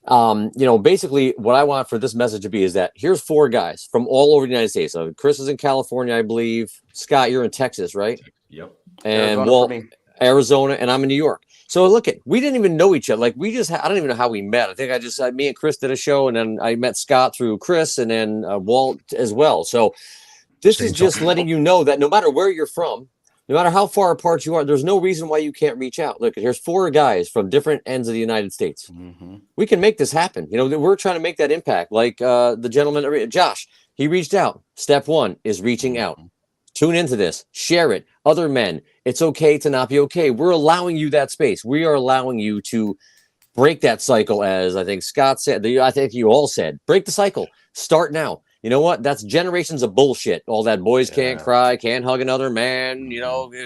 Basically what I want for this message to be is that here's 4 guys from all over the United States. So Chris is in California, I believe. Scott, you're in Texas, right? Yep. And Walt, Arizona, and I'm in New York. So look we didn't even know each other. Like I don't even know how we met. I think me and Chris did a show, and then I met Scott through Chris, and then Walt as well. So this is just letting you know that no matter where you're from, no matter how far apart you are, there's no reason why you can't reach out. Look, here's 4 guys from different ends of the United States. We can make this happen. We're trying to make that impact. Like the gentleman, Josh, he reached out. Step 1 is reaching out. Tune into this. Share it. Other men, it's okay to not be okay. We're allowing you that space. We are allowing you to break that cycle, as I think Scott said. I think you all said. Break the cycle. Start now. You know what? That's generations of bullshit. All that boys can't cry, can't hug another man,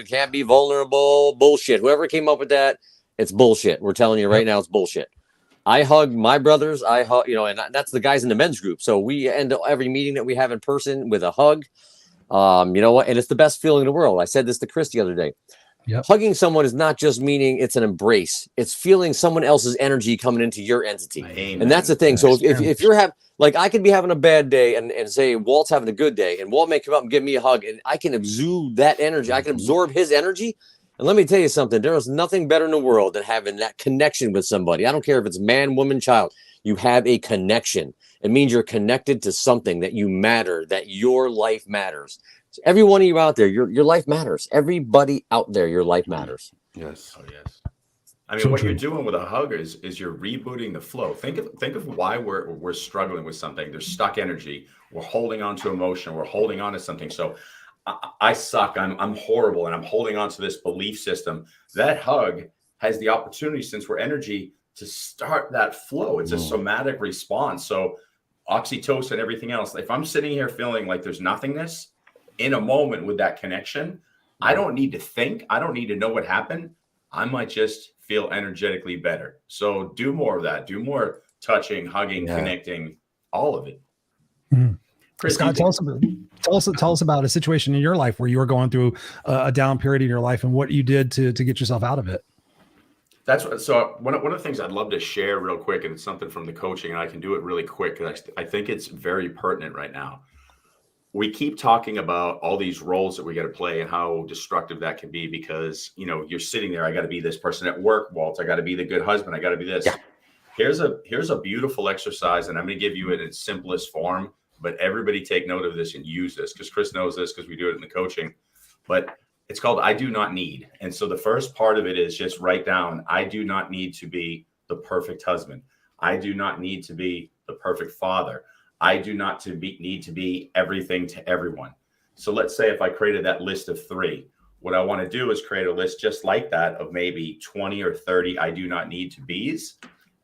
can't be vulnerable. Bullshit. Whoever came up with that, it's bullshit. We're telling you right now, it's bullshit. I hug my brothers. And that's the guys in the men's group. So we end every meeting that we have in person with a hug. You know what? And it's the best feeling in the world. I said this to Chris the other day. Yep. Hugging someone is not just meaning it's an embrace. It's feeling someone else's energy coming into your entity. Amen. And that's the thing. So if you're I could be having a bad day and say Walt's having a good day, and Walt may come up and give me a hug, and I can exude that energy. I can absorb his energy. And let me tell you something. There is nothing better in the world than having that connection with somebody. I don't care if it's man, woman, child. You have a connection. It means you're connected to something, that you matter, that your life matters. So every one of you out there, your life matters. Everybody out there, your life matters. Yes. Oh, yes. I mean, what you're doing with a hug is you're rebooting the flow. Think of why we're struggling with something. There's stuck energy. We're holding on to emotion. We're holding on to something. So I suck. I'm horrible, and I'm holding on to this belief system. That hug has the opportunity, since we're energy, to start that flow. It's a somatic response. So oxytocin, everything else. If I'm sitting here feeling like there's nothingness in a moment with that connection, I don't need to think. I don't need to know what happened. I might just feel energetically better. So do more of that. Do more touching, hugging, connecting, all of it. Chris, Scott, tell us about a situation in your life where you were going through a down period in your life and what you did to get yourself out of it. So one of the things I'd love to share real quick, and it's something from the coaching, and I can do it really quick because I think it's very pertinent right now. We keep talking about all these roles that we got to play and how destructive that can be, because, you're sitting there. I got to be this person at work, Walt. I got to be the good husband. I got to be this. Yeah. Here's a beautiful exercise, and I'm going to give you it in its simplest form, but everybody take note of this and use this, because Chris knows this because we do it in the coaching. But It's called I do not need. And so the first part of it is just write down, I do not need to be the perfect husband. I do not need to be the perfect father. I do not need to be everything to everyone. So let's say if I created that list of 3, what I want to do is create a list just like that of maybe 20 or 30 I do not need to be's.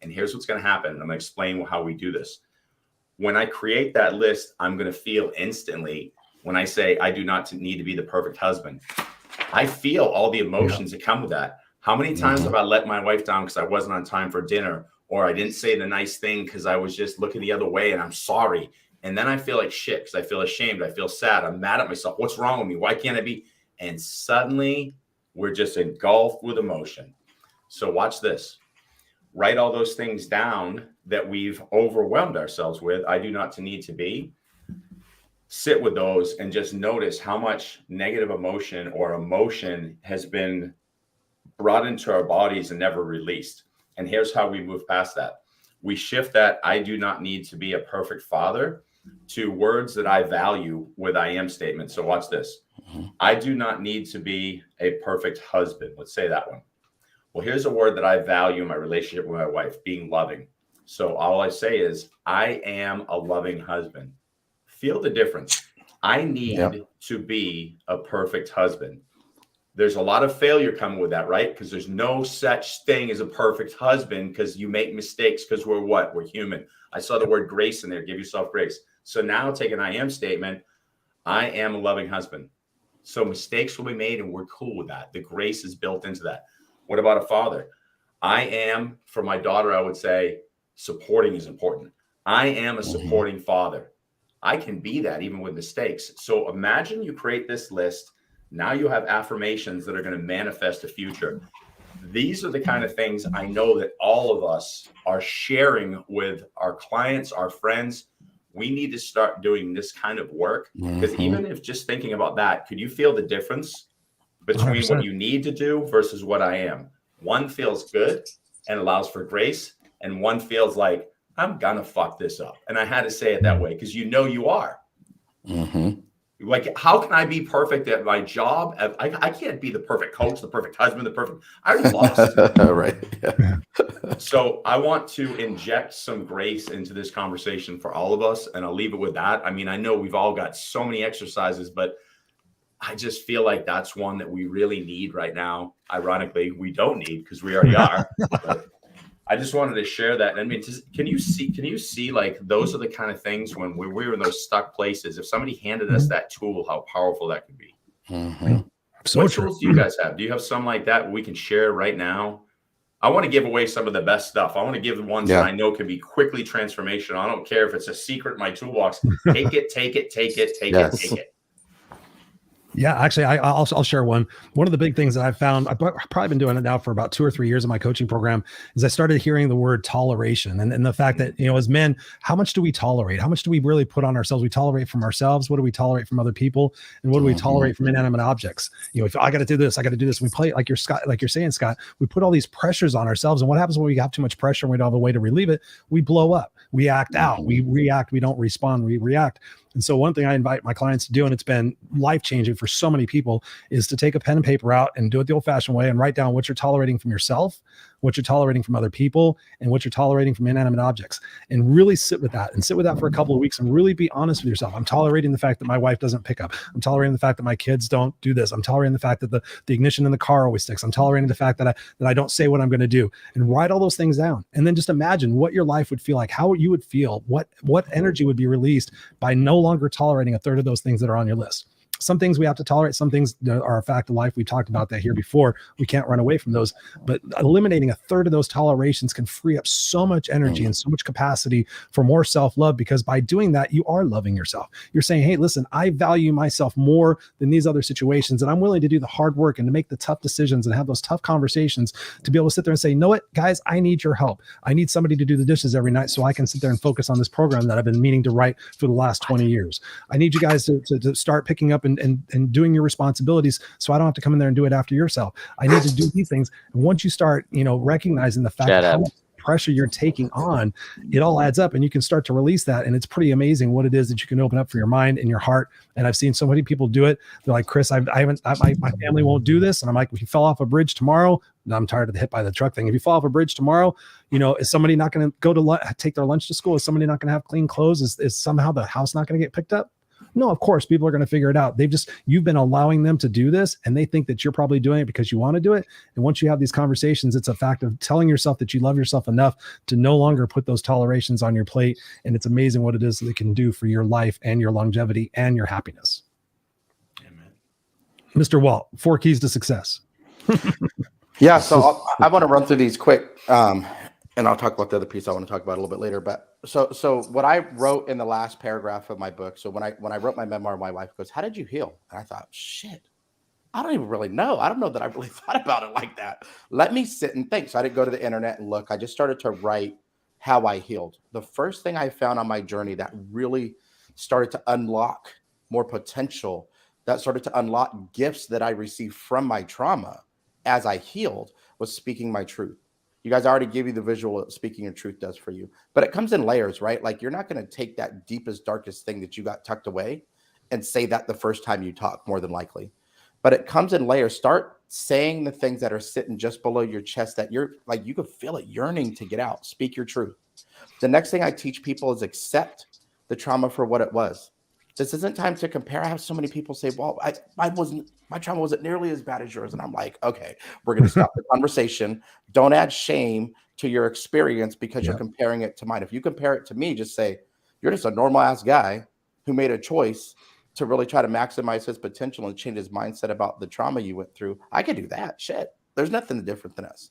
And here's what's going to happen. I'm going to explain how we do this. When I create that list, I'm going to feel instantly when I say I do not need to be the perfect husband. I feel all the emotions that come with that. How many times have I let my wife down because I wasn't on time for dinner, or I didn't say the nice thing because I was just looking the other way and I'm sorry. And then I feel like shit because I feel ashamed. I feel sad. I'm mad at myself. What's wrong with me? Why can't I be? And suddenly we're just engulfed with emotion. So watch this. Write all those things down that we've overwhelmed ourselves with. I do not need to be. Sit with those and just notice how much negative emotion or emotion has been brought into our bodies and never released. And here's how we move past that. We shift that I do not need to be a perfect father to words that I value with I am statements. So watch this. I do not need to be a perfect husband. Let's say that one. Well, here's a word that I value in my relationship with my wife, being loving. So all I say is, I am a loving husband. Feel the difference. I need to be a perfect husband. There's a lot of failure coming with that, right? Because there's no such thing as a perfect husband because you make mistakes because we're what? We're human. I saw the word grace in there. Give yourself grace. So now take an I am statement. I am a loving husband. So mistakes will be made and we're cool with that. The grace is built into that. What about a father? I am, for my daughter, I would say supporting is important. I am a supporting father. I can be that even with mistakes. So imagine you create this list. Now you have affirmations that are going to manifest a future. These are the kind of things I know that all of us are sharing with our clients, our friends. We need to start doing this kind of work because even if just thinking about that, could you feel the difference between 100%. What you need to do versus what I am? One feels good and allows for grace, and one feels like I'm gonna fuck this up. And I had to say it that way because you know you are. Like, how can I be perfect at my job? I can't be the perfect coach, the perfect husband, the perfect. I already lost. Right. Yeah. So I want to inject some grace into this conversation for all of us, and I'll leave it with that. I mean, I know we've all got so many exercises, but I just feel like that's one that we really need right now. Ironically, we don't need because we already are. But I just wanted to share that. I mean, can you see like those are the kind of things when we were in those stuck places, if somebody handed us that tool, how powerful that could be. So what true. tools do you guys have? Do you have some like that we can share right now? I want to give away some of the best stuff. I want to give the ones that I know can be quickly transformational. I don't care if it's a secret in my toolbox. Take it, take it, take it, take it, take it. Yeah, actually, I'll share one. One of the big things that I've found, I've probably been doing it now for about 2 or 3 years in my coaching program, is I started hearing the word toleration and the fact that, you know, as men, how much do we tolerate? How much do we really put on ourselves? We tolerate from ourselves. What do we tolerate from other people? And what do we tolerate from inanimate objects? You know, if I got to do this, I got to do this. We play like you're saying, Scott, we put all these pressures on ourselves. And what happens when we have too much pressure and we don't have a way to relieve it? We blow up. We act out. We react. We don't respond. We react. And so one thing I invite my clients to do, and it's been life-changing for so many people, is to take a pen and paper out and do it the old-fashioned way and write down what you're tolerating from yourself, what you're tolerating from other people, and what you're tolerating from inanimate objects. And really sit with that for a couple of weeks and really be honest with yourself. I'm tolerating the fact that my wife doesn't pick up. I'm tolerating the fact that my kids don't do this. I'm tolerating the fact that the ignition in the car always sticks. I'm tolerating the fact that I don't say what I'm going to do. And write all those things down. And then just imagine what your life would feel like, how you would feel, what energy would be released by no longer tolerating a third of those things that are on your list. Some things we have to tolerate. Some things are a fact of life. We talked about that here before. We can't run away from those. But eliminating a third of those tolerations can free up so much energy and so much capacity for more self-love, because by doing that, you are loving yourself. You're saying, hey, listen, I value myself more than these other situations, and I'm willing to do the hard work and to make the tough decisions and have those tough conversations to be able to sit there and say, you know what, guys, I need your help. I need somebody to do the dishes every night so I can sit there and focus on this program that I've been meaning to write for the last 20 years. I need you guys to start picking up and doing your responsibilities so I don't have to come in there and do it after yourself. I need to do these things. And once you start, recognizing the fact that how much pressure you're taking on, it all adds up, and you can start to release that. And it's pretty amazing what it is that you can open up for your mind and your heart. And I've seen so many people do it. They're like, Chris, my family won't do this. And I'm like, if you fell off a bridge tomorrow, I'm tired of the hit by the truck thing. If you fall off a bridge tomorrow, is somebody not going to go to take their lunch to school? Is somebody not going to have clean clothes? Is somehow the house not going to get picked up? No, of course, people are going to figure it out. You've been allowing them to do this, and they think that you're probably doing it because you want to do it. And once you have these conversations, it's a fact of telling yourself that you love yourself enough to no longer put those tolerations on your plate. And it's amazing what it is that it can do for your life and your longevity and your happiness. Amen. Mr. Walt, 4 keys to success. Yeah, so I want to run through these quick, and I'll talk about the other piece I want to talk about a little bit later. But so what I wrote in the last paragraph of my book. So when I wrote my memoir, my wife goes, "How did you heal?" And I thought, shit, I don't even really know. I don't know that I really thought about it like that. Let me sit and think. So I didn't go to the internet and look. I just started to write how I healed. The first thing I found on my journey that really started to unlock more potential, that started to unlock gifts that I received from my trauma as I healed, was speaking my truth. You guys already gave you the visual of speaking your truth does for you, but it comes in layers, right? Like you're not going to take that deepest, darkest thing that you got tucked away and say that the first time you talk, more than likely. But it comes in layers. Start saying the things that are sitting just below your chest that you're like, you could feel it yearning to get out. Speak your truth. The next thing I teach people is accept the trauma for what it was. This isn't time to compare. I have so many people say, well, my trauma wasn't nearly as bad as yours. And I'm like, okay, we're going to stop the conversation. Don't add shame to your experience because you're comparing it to mine. If you compare it to me, just say, you're just a normal ass guy who made a choice to really try to maximize his potential and change his mindset about the trauma you went through. I could do that. Shit. There's nothing different than us.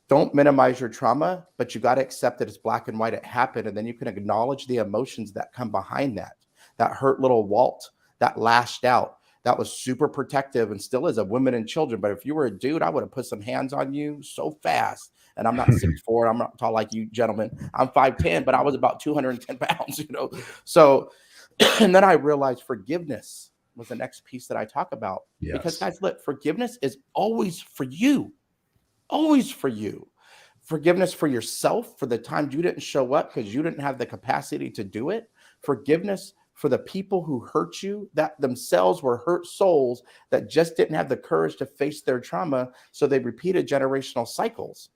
Don't minimize your trauma, but you got to accept that it's black and white. It happened. And then you can acknowledge the emotions that come behind that. That hurt little Walt, that lashed out, that was super protective and still is of women and children. But if you were a dude, I would have put some hands on you so fast. And I'm not 6'4", I'm not tall like you gentlemen. I'm 5'10", but I was about 210 pounds, So, and then I realized forgiveness was the next piece that I talk about. Yes. Because guys, look, forgiveness is always for you. Always for you. Forgiveness for yourself for the time you didn't show up because you didn't have the capacity to do it. Forgiveness for the people who hurt you, that themselves were hurt souls that just didn't have the courage to face their trauma. So they repeated generational cycles,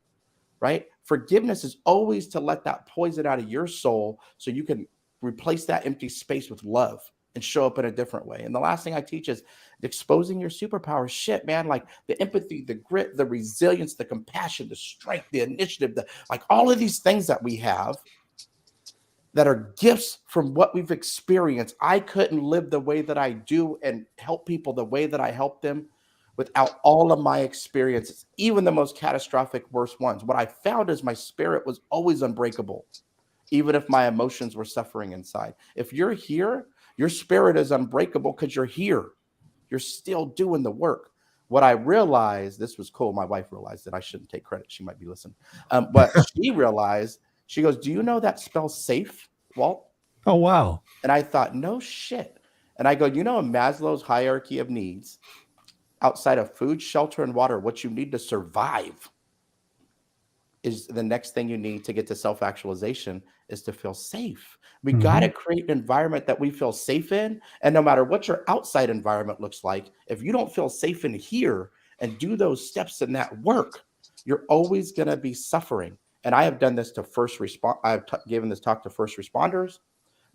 right? Forgiveness is always to let that poison out of your soul so you can replace that empty space with love and show up in a different way. And the last thing I teach is exposing your superpowers. Shit, man, like the empathy, the grit, the resilience, the compassion, the strength, the initiative, like all of these things that we have that are gifts from what we've experienced. I couldn't live the way that I do and help people the way that I help them without all of my experiences, even the most catastrophic, worst ones. What I found is my spirit was always unbreakable, even if my emotions were suffering inside. If you're here, your spirit is unbreakable because you're here. You're still doing the work. What I realized, this was cool. My wife realized that I shouldn't take credit. She might be listening. But she realized, she goes, "Do you know that spells safe, Walt?" Oh, wow. And I thought, no shit. And I go, in Maslow's hierarchy of needs, outside of food, shelter, and water, what you need to survive is the next thing you need to get to self-actualization is to feel safe. We got to create an environment that we feel safe in. And no matter what your outside environment looks like, if you don't feel safe in here and do those steps in that work, you're always going to be suffering. And I have done this to given this talk to first responders,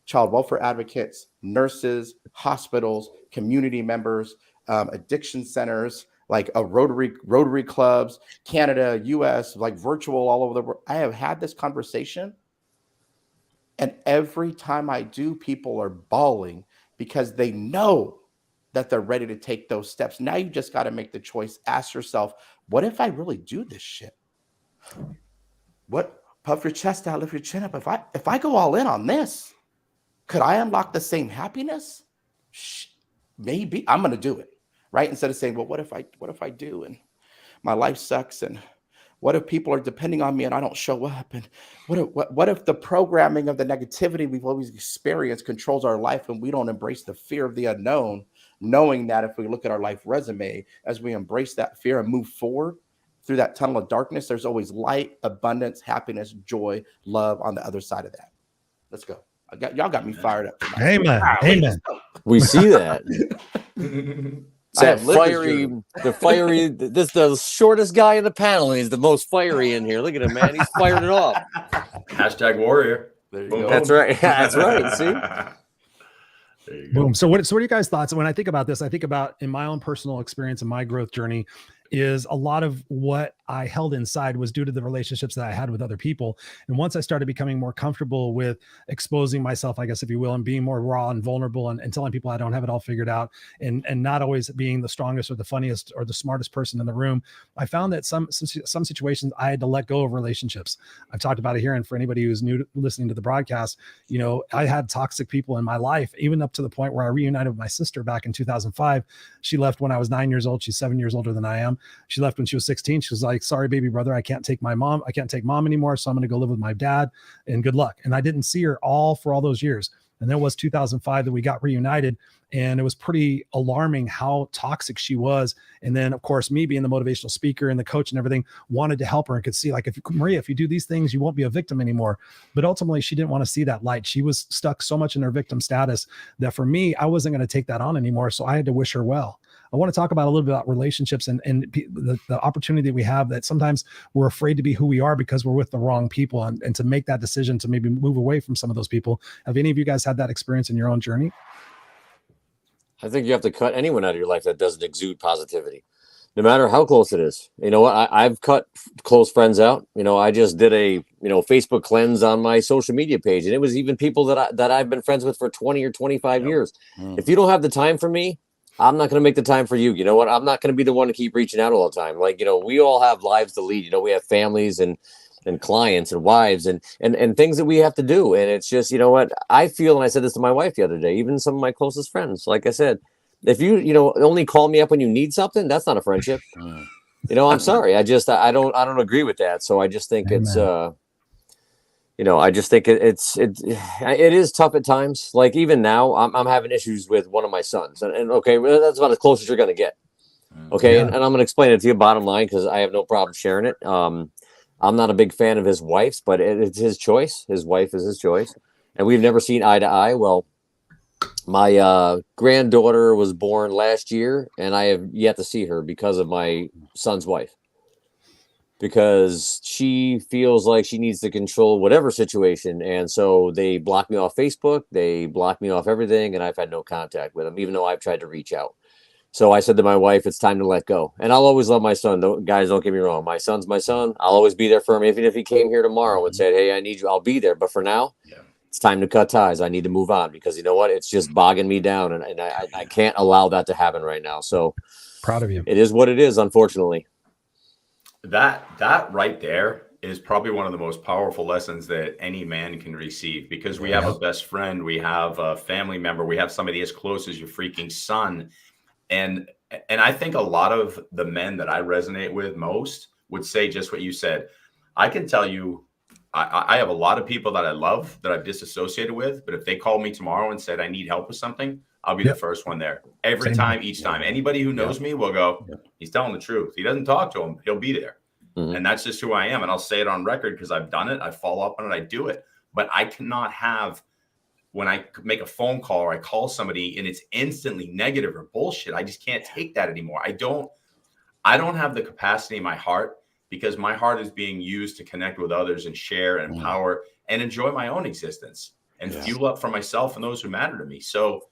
child welfare advocates, nurses, hospitals, community members, addiction centers, like a Rotary clubs, Canada, US, like virtual all over the world. I have had this conversation. And every time I do, people are bawling because they know that they're ready to take those steps. Now you just got to make the choice. Ask yourself, what if I really do this shit? What? Puff your chest out, lift your chin up. If I go all in on this, could I unlock the same happiness? Maybe. I'm going to do it, right? Instead of saying, well, what if I do and my life sucks, and what if people are depending on me and I don't show up, and what if the programming of the negativity we've always experienced controls our life and we don't embrace the fear of the unknown, knowing that if we look at our life resume, as we embrace that fear and move forward, through that tunnel of darkness, there's always light, abundance, happiness, joy, love on the other side of that. Let's go. Y'all got me fired up tonight. Amen. Wow, Amen. We see that. I That have lived this fiery, journey. this the shortest guy in the panel. He's the most fiery in here. Look at him, man. He's fired it off. Hashtag warrior. There you Boom, go. boom. That's right. That's right. See? There you go. Boom. So what are you guys' thoughts? When I think about this, I think about in my own personal experience and my growth journey is a lot of what I held inside was due to the relationships that I had with other people. And once I started becoming more comfortable with exposing myself, I guess, if you will, and being more raw and vulnerable and telling people I don't have it all figured out and not always being the strongest or the funniest or the smartest person in the room, I found that some situations I had to let go of relationships. I've talked about it here. And for anybody who's new to listening to the broadcast, you know, I had toxic people in my life, even up to the point where I reunited with my sister back in 2005. She left when I was 9 years old. She's 7 years older than I am. She left when she was 16. She was like, sorry, baby brother, I can't take mom anymore. So I'm going to go live with my dad and good luck. And I didn't see her for all those years. And then it was 2005 that we got reunited. And it was pretty alarming how toxic she was. And then, of course, me being the motivational speaker and the coach and everything, wanted to help her and could see, like, Maria, if you do these things, you won't be a victim anymore. But ultimately, she didn't want to see that light. She was stuck so much in her victim status that for me, I wasn't going to take that on anymore. So I had to wish her well. I want to talk about a little bit about relationships and the opportunity we have that sometimes we're afraid to be who we are because we're with the wrong people and to make that decision to maybe move away from some of those people. Have any of you guys had that experience in your own journey? I think you have to cut anyone out of your life that doesn't exude positivity, no matter how close it is. You know what? I've cut close friends out. You know, I just did a, Facebook cleanse on my social media page. And it was even people that I've been friends with for 20 or 25 years. If you don't have the time for me, I'm not going to make the time for you. You know what? I'm not going to be the one to keep reaching out all the time. Like, we all have lives to lead. We have families and clients and wives and things that we have to do. And it's just, you know what? I feel, and I said this to my wife the other day, even some of my closest friends, like I said, if you only call me up when you need something, that's not a friendship. I'm sorry. I don't agree with that. So I just think it's, I just think it is tough at times. Like even now, I'm having issues with one of my sons, and okay, well, that's about as close as you're going to get. Okay, yeah. and I'm going to explain it to you. Bottom line, because I have no problem sharing it. I'm not a big fan of his wife's, but it's his choice. His wife is his choice, and we've never seen eye to eye. Well, my granddaughter was born last year, and I have yet to see her because of my son's wife. Because she feels like she needs to control whatever situation. And so they blocked me off Facebook. They blocked me off everything. And I've had no contact with them, even though I've tried to reach out. So I said to my wife, it's time to let go. And I'll always love my son. Guys, don't get me wrong. My son's my son. I'll always be there for him. Even if he came here tomorrow and said, hey, I need you, I'll be there. But for now, it's time to cut ties. I need to move on because you know what? It's just bogging me down. And I can't allow that to happen right now. So proud of you. It is what it is, unfortunately. That right there is probably one of the most powerful lessons that any man can receive, because we have a best friend, we have a family member, we have somebody as close as your freaking son. And I think a lot of the men that I resonate with most would say just what you said. I can tell you, I have a lot of people that I love that I've disassociated with, but if they called me tomorrow and said, I need help with something, I'll be the first one there every time, each time. Anybody who knows me will go, he's telling the truth. He doesn't talk to him. He'll be there. And that's just who I am. And I'll say it on record because I've done it. I follow up on it. I do it. But I cannot have, when I make a phone call or I call somebody and it's instantly negative or bullshit, I just can't take that anymore. I don't have the capacity in my heart, because my heart is being used to connect with others and share and empower and enjoy my own existence and fuel up for myself and those who matter to me. So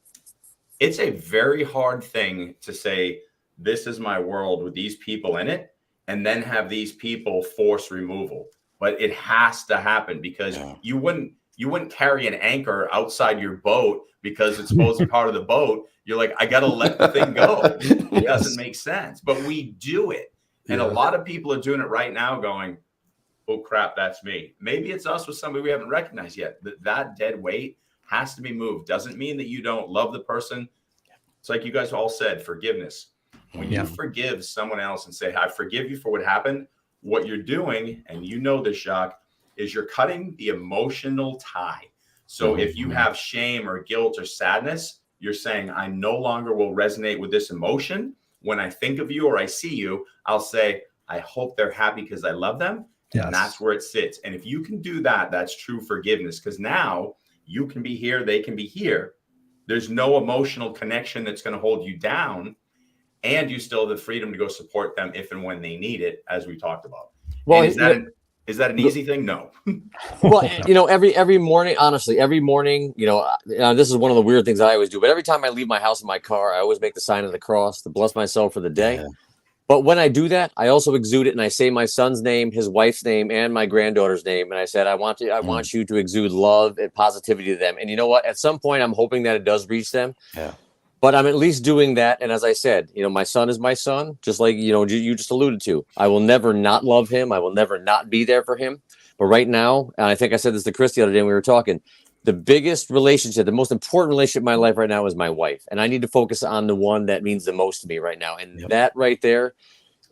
it's a very hard thing to say, this is my world with these people in it, and then have these people force removal. But it has to happen, because you wouldn't carry an anchor outside your boat because it's supposed to be part of the boat. You're like, I got to let the thing go. It doesn't make sense, but we do it. And a lot of people are doing it right now going, oh crap, that's me. Maybe it's us with somebody we haven't recognized yet. That dead weight has to be moved. Doesn't mean that you don't love the person. It's like you guys all said, forgiveness. When you forgive someone else and say, I forgive you for what happened, what you're doing, and you know this, Jacques, is you're cutting the emotional tie. So if you have shame or guilt or sadness, you're saying, I no longer will resonate with this emotion. When I think of you or I see you, I'll say, I hope they're happy because I love them. Yes. And that's where it sits. And if you can do that, that's true forgiveness, because now you can be here, they can be here. There's no emotional connection that's going to hold you down. And you still have the freedom to go support them if and when they need it, as we talked about. Well, And is that an easy thing? No. Well, every morning, honestly, every morning, this is one of the weird things I always do, but every time I leave my house in my car, I always make the sign of the cross to bless myself for the day. Yeah. But when I do that, I also exude it, and I say my son's name, his wife's name, and my granddaughter's name. And I said, I want you to exude love and positivity to them. And you know what? At some point, I'm hoping that it does reach them. Yeah. But I'm at least doing that. And as I said, my son is my son, just like, you just alluded to. I will never not love him. I will never not be there for him. But right now, and I think I said this to Chris the other day when we were talking, the biggest relationship, the most important relationship in my life right now is my wife. And I need to focus on the one that means the most to me right now. And that right there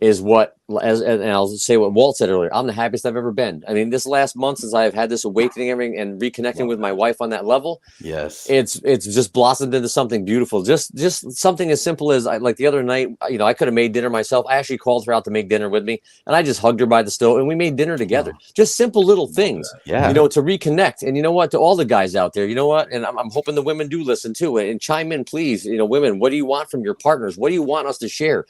is what, and I'll say what Walt said earlier, I'm the happiest I've ever been. I mean, this last month since I've had this awakening and reconnecting with my wife on that level, yes, it's just blossomed into something beautiful. Just something as simple as like the other night, I could have made dinner myself. I actually called her out to make dinner with me, and I just hugged her by the stove and we made dinner together. Just simple little things, to reconnect. And you know what, to all the guys out there, you know what, and I'm hoping the women do listen too and chime in, please. Women, what do you want from your partners? What do you want us to share?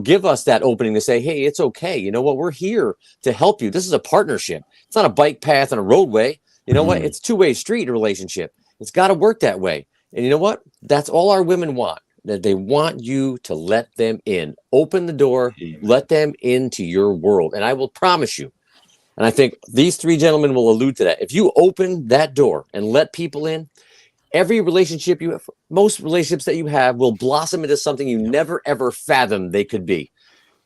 Give us that opening to say, hey, it's okay. You know what? We're here to help you. This is a partnership. It's not a bike path and a roadway. You know what? It's a two-way street relationship. It's got to work that way. And you know what? That's all our women want. That they want you to let them in. Open the door. Let them into your world. And I will promise you, and I think these three gentlemen will allude to that. If you open that door and let people in, every relationship you have, most relationships that you have will blossom into something you never, ever fathomed they could be.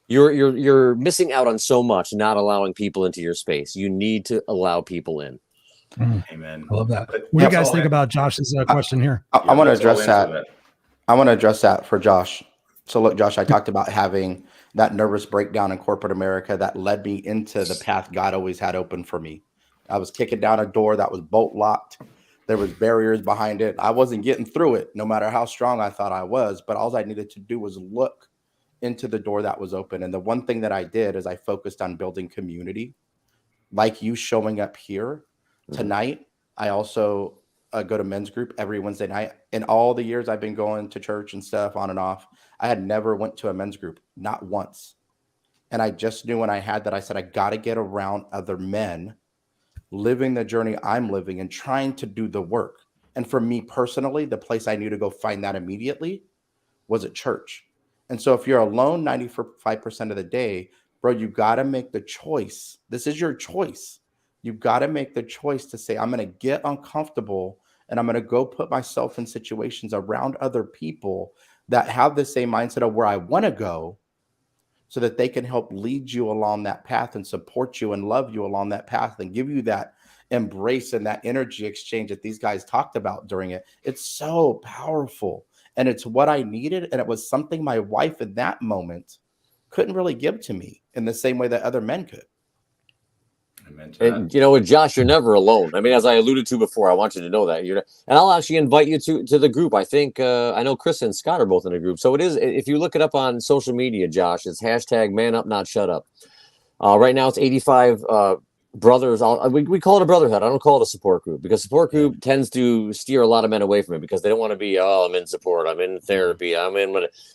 You're missing out on so much, not allowing people into your space. You need to allow people in. Amen. I love that. What do you guys think about Josh's question here? I want to address that. I want to address that for Josh. So look, Josh, I talked about having that nervous breakdown in corporate America that led me into the path God always had open for me. I was kicking down a door that was bolt locked. There was barriers behind it. I wasn't getting through it, no matter how strong I thought I was. But all I needed to do was look into the door that was open. And the one thing that I did is I focused on building community, like you showing up here tonight. I also go to men's group every Wednesday night. In all the years I've been going to church and stuff on and off, I had never went to a men's group, not once. And I just knew when I had that, I said, I got to get around other men living the journey I'm living and trying to do the work. And for me personally, the place I knew to go find that immediately was at church. And so if you're alone 95% of the day, bro, you got to make the choice. This is your choice. You've got to make the choice to say, I'm going to get uncomfortable and I'm going to go put myself in situations around other people that have the same mindset of where I want to go, so that they can help lead you along that path and support you and love you along that path and give you that embrace and that energy exchange that these guys talked about during it. It's so powerful. And it's what I needed. And it was something my wife in that moment couldn't really give to me in the same way that other men could. And with Josh, you're never alone. I mean, as I alluded to before, I want you to know that and I'll actually invite you to the group. I think I know Chris and Scott are both in the group. So it is, if you look it up on social media, Josh, it's hashtag man up, not shut up. Right now it's 85 brothers. We call it a brotherhood. I don't call it a support group, because support group tends to steer a lot of men away from it, because they don't want to be, I'm in support, I'm in therapy,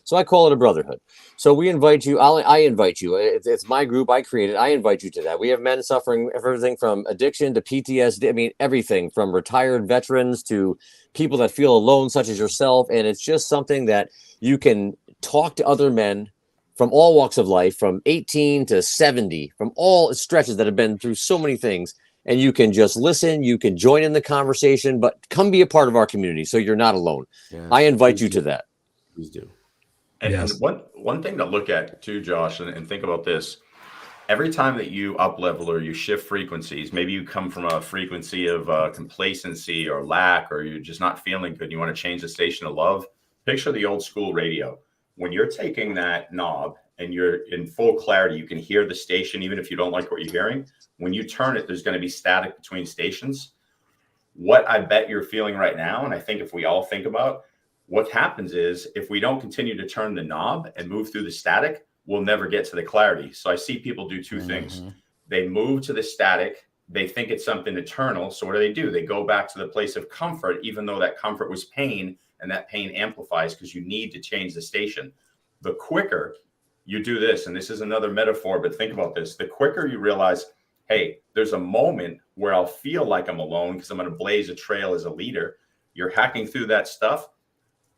so I call it a brotherhood. So we invite you. I invite you. It's my group. I created. I invite you to that. We have men suffering everything from addiction to PTSD. I mean, everything from retired veterans to people that feel alone, such as yourself. And it's just something that you can talk to other men from all walks of life, from 18 to 70, from all stretches that have been through so many things. And you can just listen. You can join in the conversation, but come be a part of our community so you're not alone. Yes, I invite you to that. Please do. And one thing to look at too, Josh, and think about this. Every time that you up level or you shift frequencies, maybe you come from a frequency of complacency or lack, or you're just not feeling good, you want to change the station of love. Picture the old school radio. When you're taking that knob and you're in full clarity, you can hear the station even if you don't like what you're hearing. When you turn it, there's going to be static between stations. What I bet you're feeling right now, and I think if we all think about what happens is, if we don't continue to turn the knob and move through the static, will never get to the clarity. So I see people do two things. They move to the static. They think it's something eternal. So what do? They go back to the place of comfort, even though that comfort was pain, and that pain amplifies because you need to change the station. The quicker you do this, and this is another metaphor, but think about this. The quicker you realize, hey, there's a moment where I'll feel like I'm alone because I'm going to blaze a trail as a leader. You're hacking through that stuff.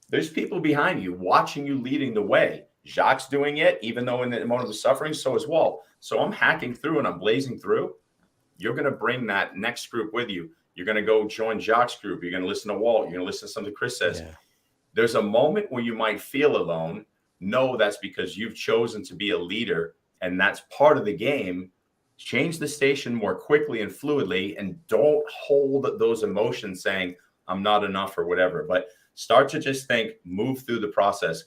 There's people behind you watching you, leading the way. Jacques doing it, even though in the moment of suffering, so is Walt. So I'm hacking through and I'm blazing through. You're going to bring that next group with you. You're going to go join Jacques' group. You're going to listen to Walt. You're going to listen to something Chris says. Yeah. There's a moment where you might feel alone. No, that's because you've chosen to be a leader, and that's part of the game. Change the station more quickly and fluidly, and don't hold those emotions saying, I'm not enough or whatever. But start to just think, move through the process.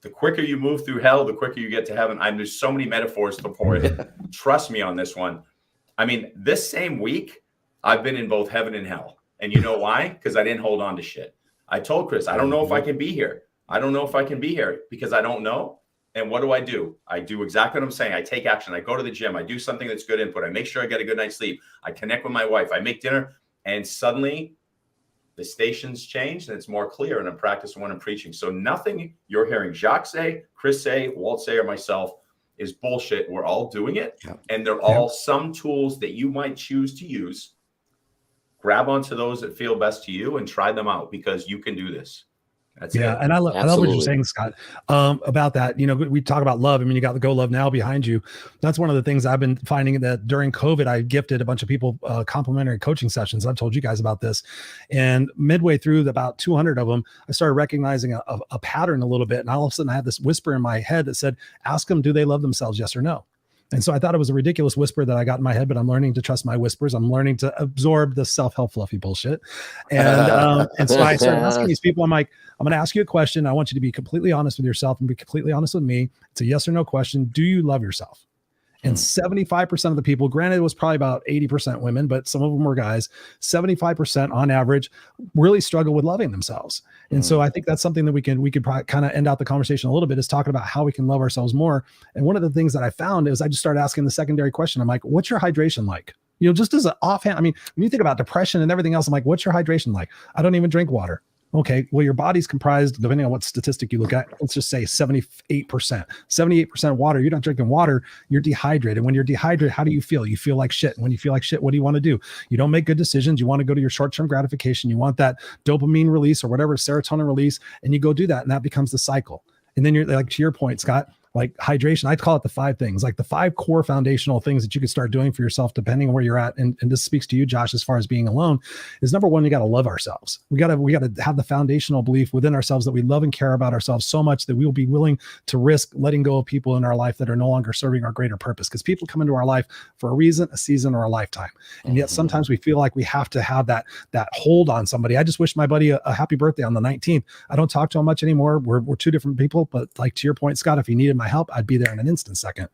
The quicker you move through hell, the quicker you get to heaven. There's so many metaphors for it. Trust me on this one. I mean, this same week, I've been in both heaven and hell. And you know why? Because I didn't hold on to shit. I told Chris, I don't know if I can be here. I don't know if I can be here because I don't know. And what do? I do exactly what I'm saying. I take action. I go to the gym. I do something that's good input. I make sure I get a good night's sleep. I connect with my wife. I make dinner. And suddenly the stations change and it's more clear. And I'm practicing what I'm preaching. So nothing you're hearing Jacques say, Chris say, Walt say, or myself is bullshit. We're all doing it. Yeah. And they're all some tools that you might choose to use. Grab onto those that feel best to you and try them out because you can do this. That's it. And I love what you're saying, Scott, about that. You know, we talk about love. I mean, you got the Go Love Now behind you. That's one of the things I've been finding that during COVID, I gifted a bunch of people complimentary coaching sessions. I've told you guys about this. And midway through about 200 of them, I started recognizing a pattern a little bit. And all of a sudden I had this whisper in my head that said, ask them, do they love themselves? Yes or no? And so I thought it was a ridiculous whisper that I got in my head, but I'm learning to trust my whispers. I'm learning to absorb the self-help fluffy bullshit. And so I started asking these people, I'm like, I'm going to ask you a question. I want you to be completely honest with yourself and be completely honest with me. It's a yes or no question. Do you love yourself? And 75% of the people, granted, it was probably about 80% women, but some of them were guys, 75% on average really struggle with loving themselves. And so I think that's something that we could probably kind of end out the conversation a little bit, is talking about how we can love ourselves more. And one of the things that I found is I just started asking the secondary question. I'm like, what's your hydration like? You know, just as an offhand, I mean, when you think about depression and everything else, I'm like, what's your hydration like? I don't even drink water. Okay, well, your body's comprised, depending on what statistic you look at, let's just say 78% water. You're not drinking water, you're dehydrated. When you're dehydrated, how do you feel? You feel like shit. When you feel like shit, what do you want to do? You don't make good decisions. You want to go to your short-term gratification. You want that dopamine release or whatever, serotonin release, and you go do that, and that becomes the cycle. And then you're like, to your point, Scott, like hydration, I call it the 5 things, like the 5 core foundational things that you can start doing for yourself, depending on where you're at. And this speaks to you, Josh, as far as being alone, is number one, we got to love ourselves. We got to have the foundational belief within ourselves that we love and care about ourselves so much that we will be willing to risk letting go of people in our life that are no longer serving our greater purpose. Because people come into our life for a reason, a season, or a lifetime. And yet sometimes we feel like we have to have that hold on somebody. I just wish my buddy a happy birthday on the 19th. I don't talk to him much anymore. We're 2 different people, but like to your point, Scott, if he needed my help, I'd be there in an instant second.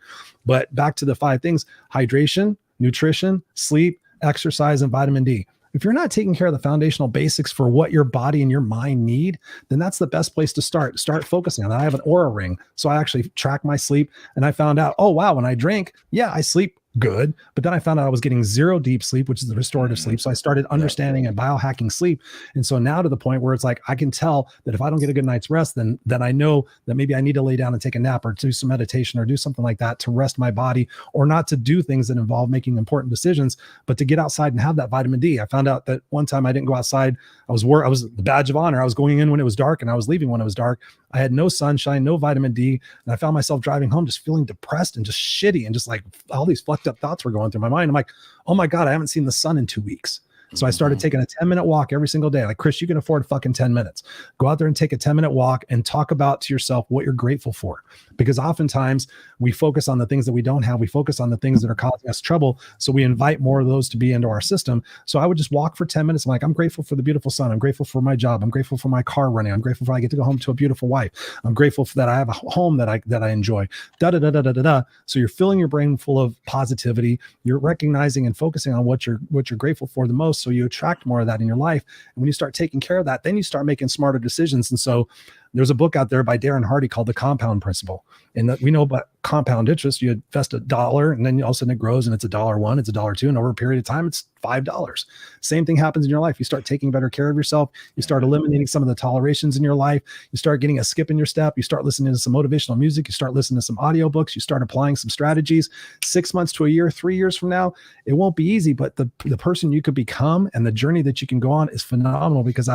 But back to the 5 things: hydration, nutrition, sleep, exercise, and vitamin D. If you're not taking care of the foundational basics for what your body and your mind need, then that's the best place to start focusing on that. I have an Aura ring, so I actually track my sleep, and I found out, oh wow, when I drink, I sleep good, but then I found out I was getting 0 deep sleep, which is the restorative sleep. So I started understanding and biohacking sleep. And so now to the point where it's like, I can tell that if I don't get a good night's rest, then I know that maybe I need to lay down and take a nap or do some meditation or do something like that to rest my body, or not to do things that involve making important decisions, but to get outside and have that vitamin D. I found out that one time I didn't go outside. I was the badge of honor. I was going in when it was dark and I was leaving when it was dark. I had no sunshine, no vitamin D. And I found myself driving home just feeling depressed and just shitty, and just like all these fucked up thoughts were going through my mind. I'm like, oh my God, I haven't seen the sun in 2 weeks. So I started taking a 10-minute walk every single day. Like, Chris, you can afford fucking 10 minutes. Go out there and take a 10-minute walk and talk about to yourself what you're grateful for. Because oftentimes we focus on the things that we don't have. We focus on the things that are causing us trouble. So we invite more of those to be into our system. So I would just walk for 10 minutes. I'm like, I'm grateful for the beautiful sun. I'm grateful for my job. I'm grateful for my car running. I'm grateful for I get to go home to a beautiful wife. I'm grateful for that I have a home that I enjoy. So you're filling your brain full of positivity. You're recognizing and focusing on what you're grateful for the most. So you attract more of that in your life. And when you start taking care of that, then you start making smarter decisions. And so There's a book out there by Darren Hardy called The Compound Principle. And that we know about compound interest. You invest $1 and then all of a sudden it grows and it's $1.01, it's $1.02. And over a period of time, it's $5. Same thing happens in your life. You start taking better care of yourself. You start eliminating some of the tolerations in your life. You start getting a skip in your step. You start listening to some motivational music. You start listening to some audiobooks. You start applying some strategies. 6 months to a year, 3 years from now, it won't be easy, but the person you could become and the journey that you can go on is phenomenal because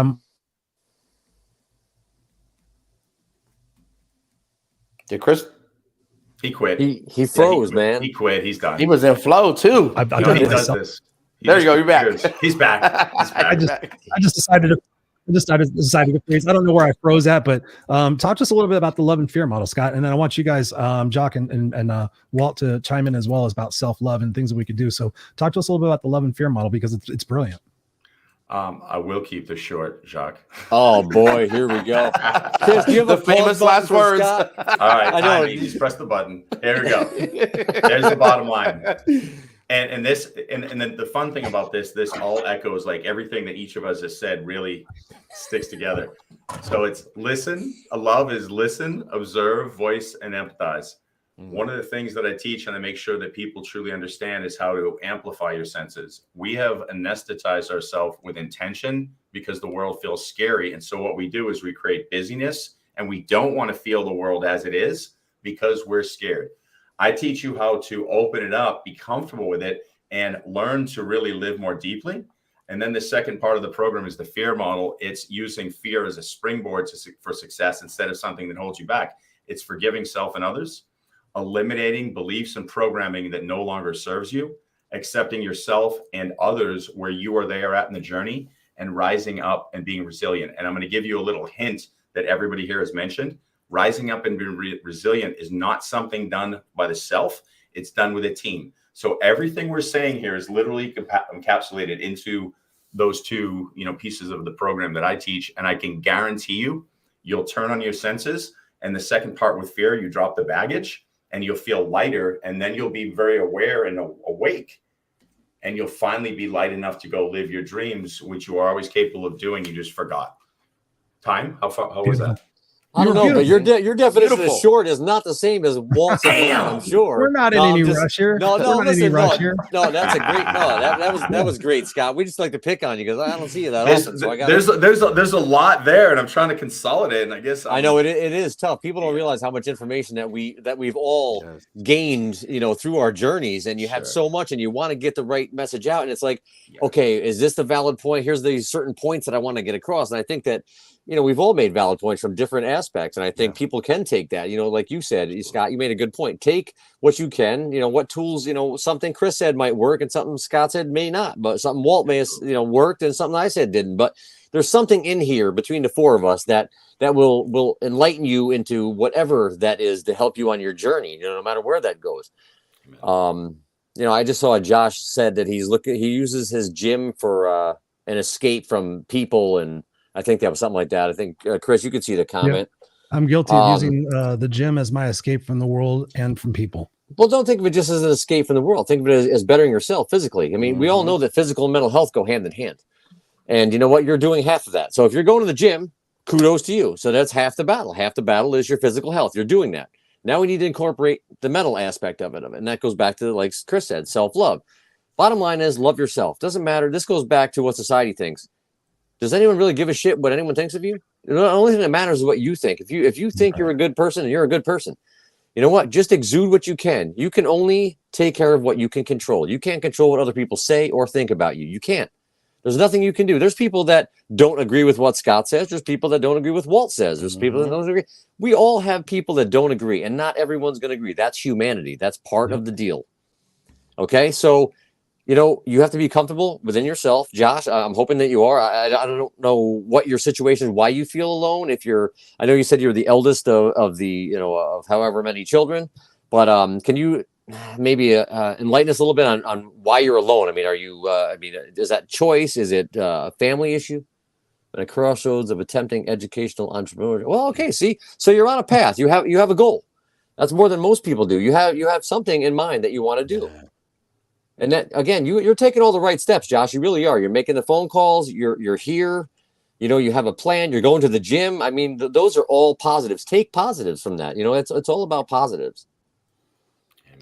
Did Chris? He quit. He froze, man. He quit. He's done. He was in flow too. I've He done it does myself. this. There you go. You're back. He's back. He's back. I just decided to freeze. I don't know where I froze at, but talk to us a little bit about the love and fear model, Scott. And then I want you guys, Jock and Walt, to chime in as well as about self-love and things that we could do. So talk to us a little bit about the love and fear model because it's brilliant. I will keep this short, Jacques. Oh boy, here we go. Chris, do you have The a pause famous button last for words. Scott? All right, I know. you just press the button. There we go. There's the bottom line. And then the fun thing about this all echoes like everything that each of us has said really sticks together. So it's listen. Love is listen, observe, voice, and empathize. One of the things that I teach and I make sure that people truly understand is how to amplify your senses. We have anesthetized ourselves with intention because the world feels scary. And so what we do is we create busyness and we don't want to feel the world as it is because we're scared. I teach you how to open it up, be comfortable with it, and learn to really live more deeply. And then the second part of the program is the fear model. It's using fear as a springboard for success instead of something that holds you back. It's forgiving self and others, eliminating beliefs and programming that no longer serves you, accepting yourself and others where you are there at in the journey, and rising up and being resilient. And I'm going to give you a little hint that everybody here has mentioned. Rising up and being resilient is not something done by the self. It's done with a team. So everything we're saying here is literally encapsulated into those two, pieces of the program that I teach. And I can guarantee you'll turn on your senses. And the second part with fear, you drop the baggage and you'll feel lighter. And then you'll be very aware and awake. And you'll finally be light enough to go live your dreams, which you are always capable of doing. You just forgot. Time? How was that? I don't know, but your definition Beautiful. of short is not the same as Walt's. I'm sure. We're not in any rush here. No, We're not in any listen, rush here. no, that's a great. No, that was great, Scott. We just like to pick on you because I don't see you that often. So There's a lot there, and I'm trying to consolidate. And I guess I know it is tough. People don't realize how much information that we've all gained, through our journeys. And you have so much, and you want to get the right message out. And it's like, okay, is this the valid point? Here's these certain points that I want to get across. And I think that we've all made valid points from different aspects. And I think people can take that, like you said, Scott, you made a good point. Take what you can, what tools, something Chris said might work and something Scott said may not, but something Walt may have, worked and something I said didn't. But there's something in here between the four of us that will enlighten you into whatever that is to help you on your journey, no matter where that goes. I just saw Josh said that he uses his gym for an escape from people, and I think that was something like that. I think, Chris, you could see the comment. Yeah. I'm guilty of using the gym as my escape from the world and from people. Well, don't think of it just as an escape from the world. Think of it as bettering yourself physically. I mean, we all know that physical and mental health go hand in hand. And you know what? You're doing half of that. So if you're going to the gym, kudos to you. So that's half the battle. Half the battle is your physical health. You're doing that. Now we need to incorporate the mental aspect of it. And that goes back to, like Chris said, self-love. Bottom line is love yourself. Doesn't matter. This goes back to what society thinks. Does anyone really give a shit what anyone thinks of you? The only thing that matters is what you think. If you think you're a good person and you're a good person, you know what? Just exude what you can. You can only take care of what you can control. You can't control what other people say or think about you. You can't. There's nothing you can do. There's people that don't agree with what Scott says. There's people that don't agree with Walt says. There's people that don't agree. We all have people that don't agree, and not everyone's going to agree. That's humanity. That's part of the deal. Okay, so you have to be comfortable within yourself. Josh, I'm hoping that you are. I don't know what your situation is, why you feel alone. I know you said you're the eldest of the, of however many children, but can you maybe enlighten us a little bit on why you're alone? I mean, is that choice? Is it a family issue? At a crossroads of attempting educational entrepreneurship. Well, okay, see, so you're on a path. You have a goal. That's more than most people do. You have something in mind that you want to do. And that, again, you're taking all the right steps, Josh. You really are. You're making the phone calls. You're here. you have a plan, you're going to the gym. I mean, those are all positives. Take positives from that. It's all about positives.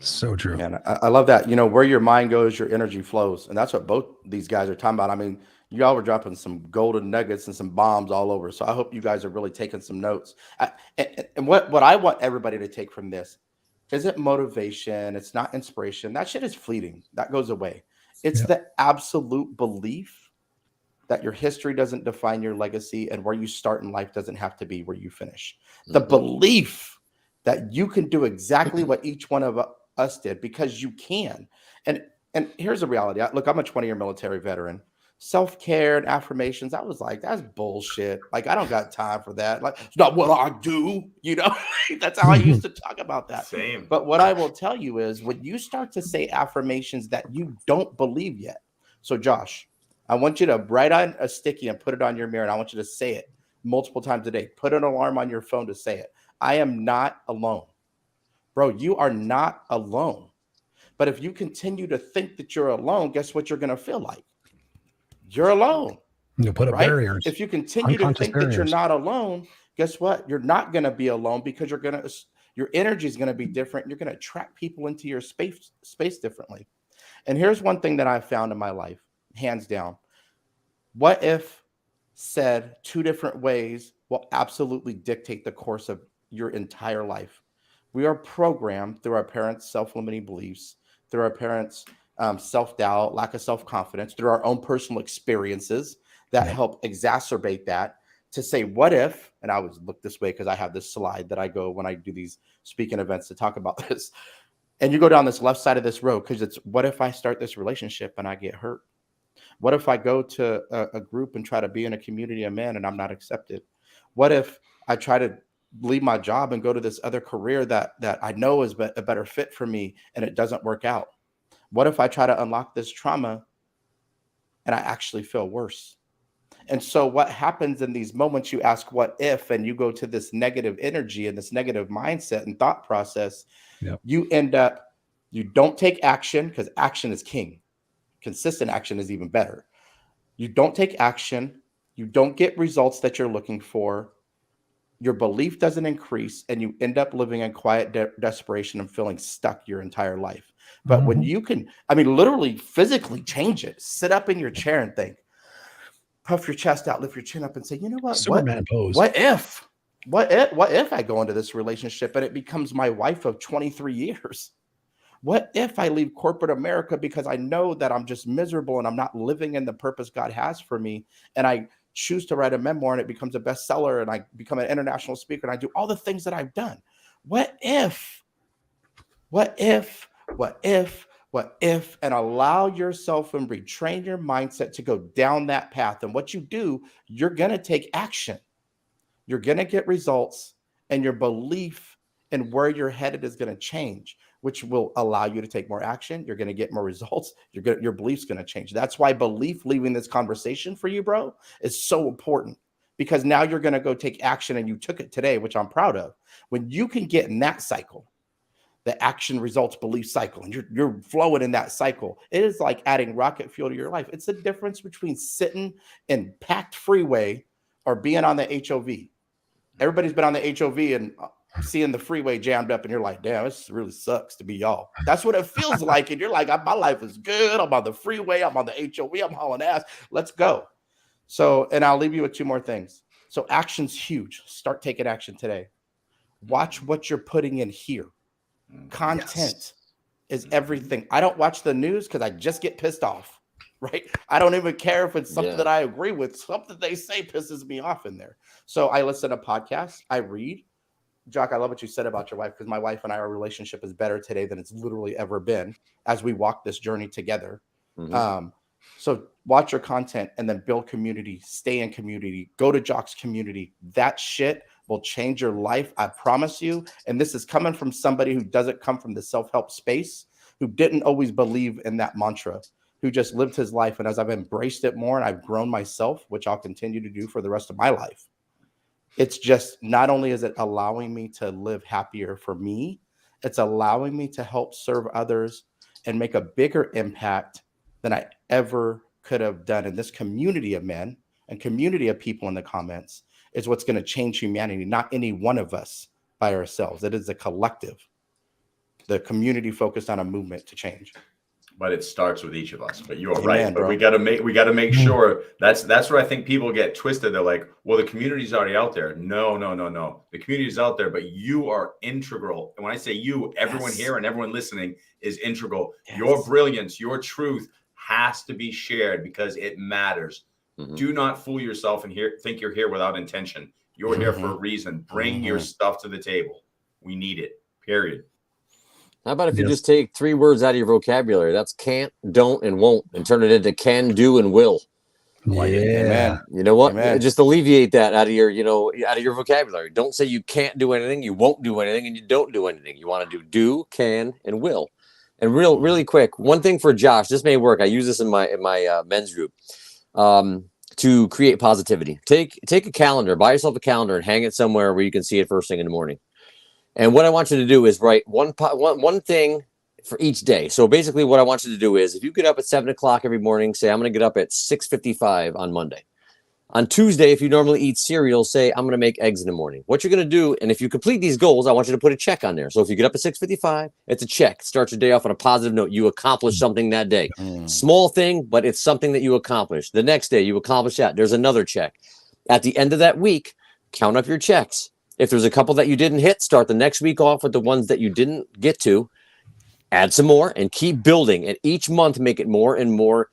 So true. And I love that. Where your mind goes, your energy flows. And that's what both these guys are talking about. I mean, y'all were dropping some golden nuggets and some bombs all over. So I hope you guys are really taking some notes. And what I want everybody to take from this isn't motivation. It's not inspiration. That shit is fleeting. That goes away. It's the absolute belief that your history doesn't define your legacy, and where you start in life doesn't have to be where you finish. The belief that you can do exactly what each one of us did, because you can. And here's the reality. Look, I'm a 20-year military veteran. Self-care and affirmations, I was like, that's bullshit. Like, I don't got time for that. Like, it's not what I do. That's how I used to talk about that. Same. But what I will tell you is, when you start to say affirmations that you don't believe yet. So Josh, I want you to write on a sticky and put it on your mirror, and I want you to say it multiple times a day. Put an alarm on your phone to say it. I am not alone. Bro, you are not alone. But if you continue to think that you're alone, guess what you're going to feel like? You're alone. You'll put up barriers. If you continue to think that you're not alone, guess what? You're not going to be alone, because your energy is going to be different. You're going to attract people into your space differently. And here's one thing that I've found in my life, hands down. What if said two different ways will absolutely dictate the course of your entire life. We are programmed through our parents' self-limiting beliefs, through our parents' self-doubt, lack of self-confidence, through our own personal experiences that help exacerbate that, to say, what if, and I always look this way because I have this slide that I go when I do these speaking events to talk about this. And you go down this left side of this road, because it's, what if I start this relationship and I get hurt? What if I go to a group and try to be in a community of men and I'm not accepted? What if I try to leave my job and go to this other career that I know is a better fit for me and it doesn't work out? What if I try to unlock this trauma and I actually feel worse? And so what happens in these moments, you ask what if, and you go to this negative energy and this negative mindset and thought process. You end up, you don't take action, because action is king. Consistent action is even better. You don't take action. You don't get results that you're looking for. Your belief doesn't increase, and you end up living in quiet desperation and feeling stuck your entire life. But when you can, literally physically change it, sit up in your chair and think, puff your chest out, lift your chin up and say, you know what? Superman pose. What if I go into this relationship and it becomes my wife of 23 years? What if I leave corporate America because I know that I'm just miserable and I'm not living in the purpose God has for me, and I choose to write a memoir and it becomes a bestseller and I become an international speaker and I do all the things that I've done? What if, and allow yourself and retrain your mindset to go down that path. And what you do, you're going to take action. You're going to get results, and your belief and where you're headed is going to change, which will allow you to take more action. You're going to get more results. Your belief's going to change. That's why belief, leaving this conversation for you, bro, is so important, because now you're going to go take action, and you took it today, which I'm proud of. When you can get in that cycle, the action results belief cycle, and you're flowing in that cycle, it is like adding rocket fuel to your life. It's the difference between sitting in packed freeway or being on the HOV. Everybody's been on the HOV and seeing the freeway jammed up, and you're like, damn, this really sucks to be y'all. That's what it feels like. And you're like, my life is good. I'm on the freeway. I'm on the HOV. I'm hauling ass. Let's go. So, and I'll leave you with two more things. So action's huge. Start taking action today. Watch what you're putting in here. Content is everything. I don't watch the news because I just get pissed off, right? I don't even care if it's something that I agree with. Something they say pisses me off in there. So I listen to podcasts. I read. Jock, I love what you said about your wife, because my wife and I, our relationship is better today than it's literally ever been as we walk this journey together. So watch your content and then build community, stay in community, go to Jock's community. That shit will change your life. I promise you. And this is coming from somebody who doesn't come from the self-help space, who didn't always believe in that mantra, who just lived his life. And as I've embraced it more and I've grown myself, which I'll continue to do for the rest of my life, it's just, not only is it allowing me to live happier for me, it's allowing me to help serve others and make a bigger impact than I ever could have done in this community of men, and community of people in the comments is what's going to change humanity, not any one of us by ourselves. It is a collective, the community focused on a movement to change. But it starts with each of us. But you're Amen, right. But bro. we got to make sure that's where I think people get twisted. They're like, well, the community's already out there. No. The community's out there, but you are integral. And when I say you, everyone here and everyone listening is integral. Yes. Your brilliance, your truth has to be shared because it matters. Do not fool yourself and think you're here without intention. You're here for a reason. Bring your stuff to the table. We need it. Period. How about if you just take 3 words out of your vocabulary? That's can't, don't, and won't, and turn it into can, do, and will. Amen. You know what? Amen. Just alleviate that out of your, out of your vocabulary. Don't say you can't do anything, you won't do anything, and you don't do anything. You want to do, can, and will. And really quick, one thing for Josh, this may work. I use this in my men's group to create positivity. Take a calendar, buy yourself a calendar, and hang it somewhere where you can see it first thing in the morning. And what I want you to do is write one thing for each day. So basically what I want you to do is if you get up at 7 o'clock every morning, say, I'm going to get up at 6:55 on Monday. On Tuesday, if you normally eat cereal, say, I'm going to make eggs in the morning. What you're going to do, and if you complete these goals, I want you to put a check on there. So if you get up at 6:55, it's a check. Start your day off on a positive note. You accomplished something that day. Small thing, but it's something that you accomplished. The next day, you accomplish that. There's another check. At the end of that week, count up your checks. If there's a couple that you didn't hit, start the next week off with the ones that you didn't get to. Add some more and keep building. And each month, make it more and more,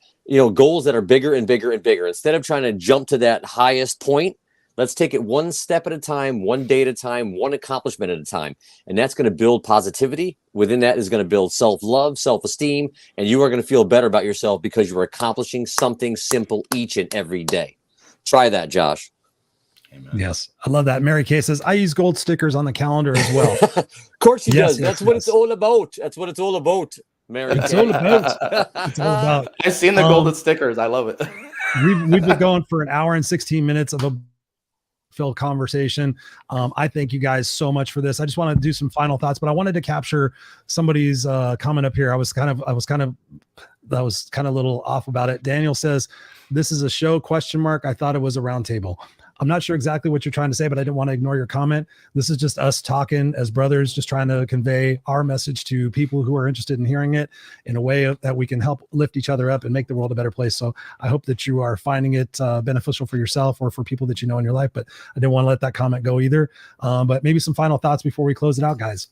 goals that are bigger and bigger and bigger. Instead of trying to jump to that highest point, let's take it one step at a time, one day at a time, one accomplishment at a time. And that's going to build positivity. Within that is going to build self-love, self-esteem, and you are going to feel better about yourself because you are accomplishing something simple each and every day. Try that, Josh. Amen. Yes, I love that. Mary Kay says, I use gold stickers on the calendar as well. Of course she does. That's what it's all about. That's what it's all about, Mary. It's all about. It's all about. I've seen the golden stickers. I love it. We've been going for an hour and 16 minutes of a Phil conversation. I thank you guys so much for this. I just want to do some final thoughts, but I wanted to capture somebody's comment up here. I was kind of a little off about it. Daniel says, this is a show ? I thought it was a roundtable. I'm not sure exactly what you're trying to say, but I didn't want to ignore your comment. This is just us talking as brothers, just trying to convey our message to people who are interested in hearing it in a way that we can help lift each other up and make the world a better place. So I hope that you are finding it beneficial for yourself or for people that you know in your life, but I didn't want to let that comment go either. But maybe some final thoughts before we close it out, guys.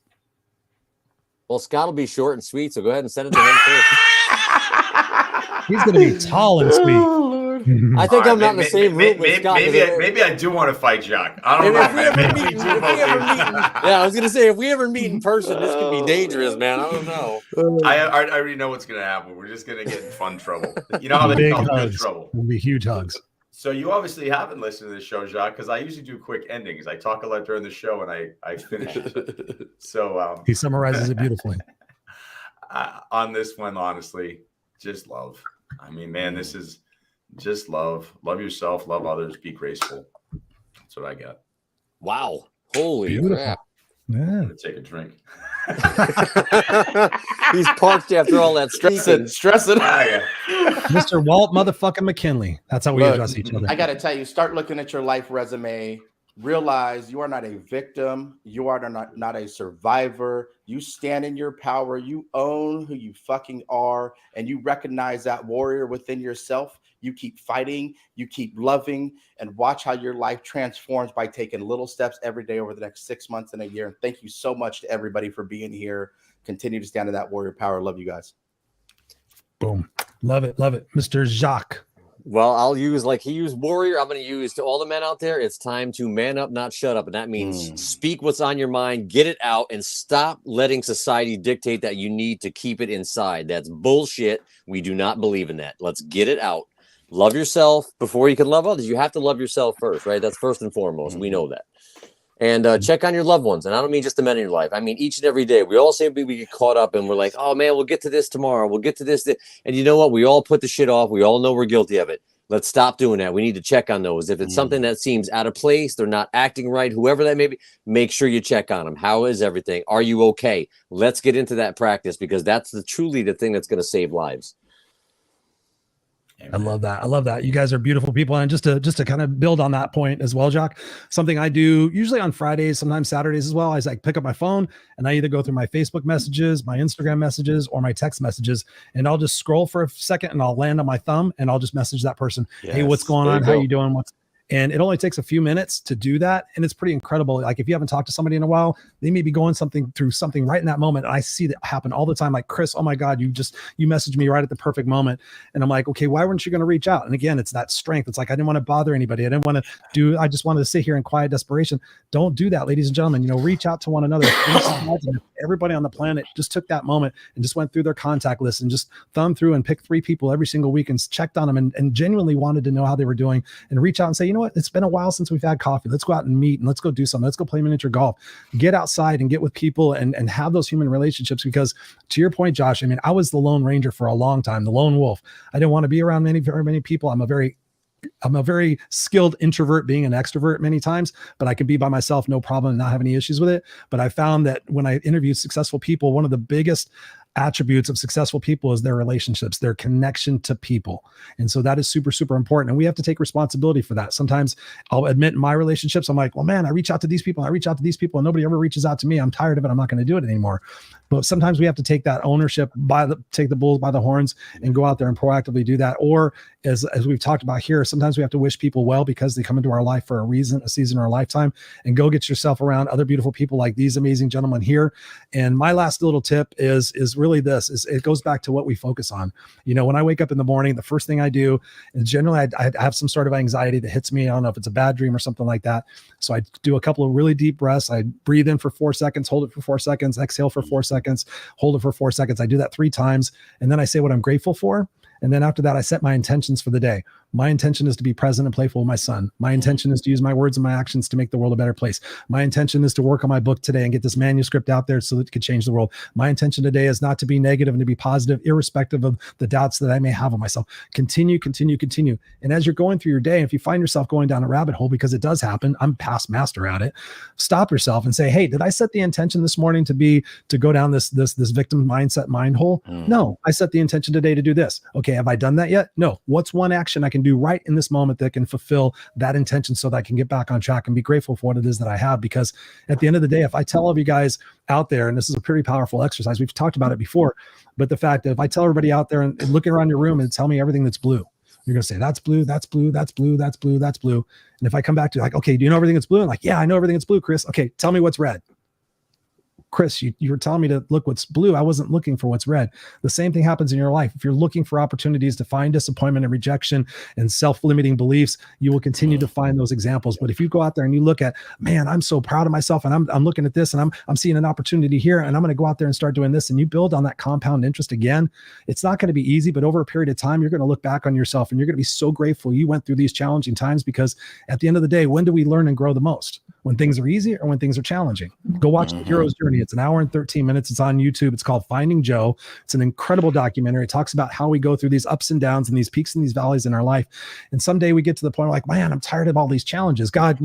Well, Scott will be short and sweet, so go ahead and send it to him first. He's going to be tall and sweet. I think I'm not in the same room with Scott. Maybe I do want to fight Jacques. I don't know. Yeah, I was gonna say if we ever meet in person, this could be dangerous, man. I don't know. I already know what's gonna happen. We're just gonna get in fun trouble. You know how they call good trouble. It'll be huge hugs. So you obviously haven't listened to this show, Jacques, because I usually do quick endings. I talk a lot during the show and I finish it. So he summarizes it beautifully. On this one, honestly, just love. I mean, man, this is. Just love yourself, love others, be graceful. That's what I got. Wow. Holy crap. Yeah. I'm gonna take a drink. He's parched after all that stressing. Mr. Walt motherfucking McKinley. That's how we address each other. I got to tell you, start looking at your life resume. Realize you are not a victim. You are not a survivor. You stand in your power. You own who you fucking are. And you recognize that warrior within yourself. You keep fighting. You keep loving. And watch how your life transforms by taking little steps every day over the next 6 months and a year. And thank you so much to everybody for being here. Continue to stand in that warrior power. Love you guys. Boom. Love it. Love it. Mr. Jacques. Well, I'll use like he used warrior. I'm going to use to all the men out there. It's time to man up, not shut up. And that means speak what's on your mind, get it out, and stop letting society dictate that you need to keep it inside. That's bullshit. We do not believe in that. Let's get it out. Love yourself before you can love others. You have to love yourself first, right? That's first and foremost. We know that. And check on your loved ones. And I don't mean just the men in your life. I mean, each and every day. We all say we get caught up and we're like, oh, man, we'll get to this tomorrow. We'll get to this. And you know what? We all put the shit off. We all know we're guilty of it. Let's stop doing that. We need to check on those. If it's something that seems out of place, they're not acting right, whoever that may be, make sure you check on them. How is everything? Are you okay? Let's get into that practice because that's truly the thing that's going to save lives. I love that. I love that. You guys are beautiful people. And just to kind of build on that point as well, Jock, something I do usually on Fridays, sometimes Saturdays as well, is I pick up my phone and I either go through my Facebook messages, my Instagram messages, or my text messages, and I'll just scroll for a second and I'll land on my thumb and I'll just message that person. Yes. Hey, what's going on? How you doing? And it only takes a few minutes to do that. And it's pretty incredible. Like if you haven't talked to somebody in a while, they may be going through something right in that moment. And I see that happen all the time. Like, Chris, oh my God, you messaged me right at the perfect moment. And I'm like, okay, why weren't you going to reach out? And again, it's that strength. It's like, I didn't want to bother anybody. I just wanted to sit here in quiet desperation. Don't do that, ladies and gentlemen. Reach out to one another. Everybody on the planet just took that moment and just went through their contact list and just thumbed through and picked 3 people every single week and checked on them and genuinely wanted to know how they were doing and reach out and say, you know what, it's been a while since we've had coffee. Let's go out and meet and let's go do something. Let's go play miniature golf. Get outside and get with people and have those human relationships, because to your point, Josh, I mean, I was the Lone Ranger for a long time, the lone wolf. I didn't want to be around very many people. I'm a very skilled introvert, being an extrovert many times, but I can be by myself, no problem, and not have any issues with it. But I found that when I interviewed successful people, one of the biggest attributes of successful people is their relationships, their connection to people. And so that is super, super important. And we have to take responsibility for that. Sometimes I'll admit in my relationships, I'm like, well, man, I reach out to these people, and nobody ever reaches out to me. I'm tired of it. I'm not going to do it anymore. But sometimes we have to take that ownership, take the bulls by the horns and go out there and proactively do that. Or as we've talked about here, sometimes we have to wish people well because they come into our life for a reason, a season, or a lifetime, and go get yourself around other beautiful people like these amazing gentlemen here. And my last little tip is really this, is it goes back to what we focus on. When I wake up in the morning, the first thing I do is generally I have some sort of anxiety that hits me. I don't know if it's a bad dream or something like that. So I do a couple of really deep breaths. I breathe in for 4 seconds, hold it for 4 seconds, exhale for 4 seconds, hold it for 4 seconds. I do that 3 times. And then I say what I'm grateful for. And then after that, I set my intentions for the day. My intention is to be present and playful with my son. My intention is to use my words and my actions to make the world a better place. My intention is to work on my book today and get this manuscript out there so that it could change the world. My intention today is not to be negative and to be positive, irrespective of the doubts that I may have of myself. Continue. And as you're going through your day, if you find yourself going down a rabbit hole, because it does happen, I'm past master at it, stop yourself and say, hey, did I set the intention this morning to go down this victim mindset mind hole? No, I set the intention today to do this. Okay, have I done that yet? No. What's one action I can do right in this moment that can fulfill that intention so that I can get back on track and be grateful for what it is that I have? Because at the end of the day, if I tell all of you guys out there, and this is a pretty powerful exercise, we've talked about it before, but the fact that if I tell everybody out there and look around your room and tell me everything that's blue, you're going to say, that's blue, that's blue, that's blue, that's blue, that's blue. And if I come back to like, okay, do you know everything that's blue? I'm like, yeah, I know everything that's blue, Chris. Okay, tell me what's red. Chris, you were telling me to look what's blue. I wasn't looking for what's red. The same thing happens in your life. If you're looking for opportunities to find disappointment and rejection and self-limiting beliefs, you will continue to find those examples. But if you go out there and you look at, man, I'm so proud of myself, and I'm looking at this, and I'm seeing an opportunity here, and I'm going to go out there and start doing this, and you build on that compound interest again, it's not going to be easy, but over a period of time, you're going to look back on yourself and you're going to be so grateful you went through these challenging times, because at the end of the day, when do we learn and grow the most? When things are easy or when things are challenging? Go watch The Hero's Journey. It's an hour and 13 minutes. It's on YouTube. It's called Finding Joe. It's an incredible documentary. It talks about how we go through these ups and downs and these peaks and these valleys in our life. And someday we get to the point where like, man, I'm tired of all these challenges. God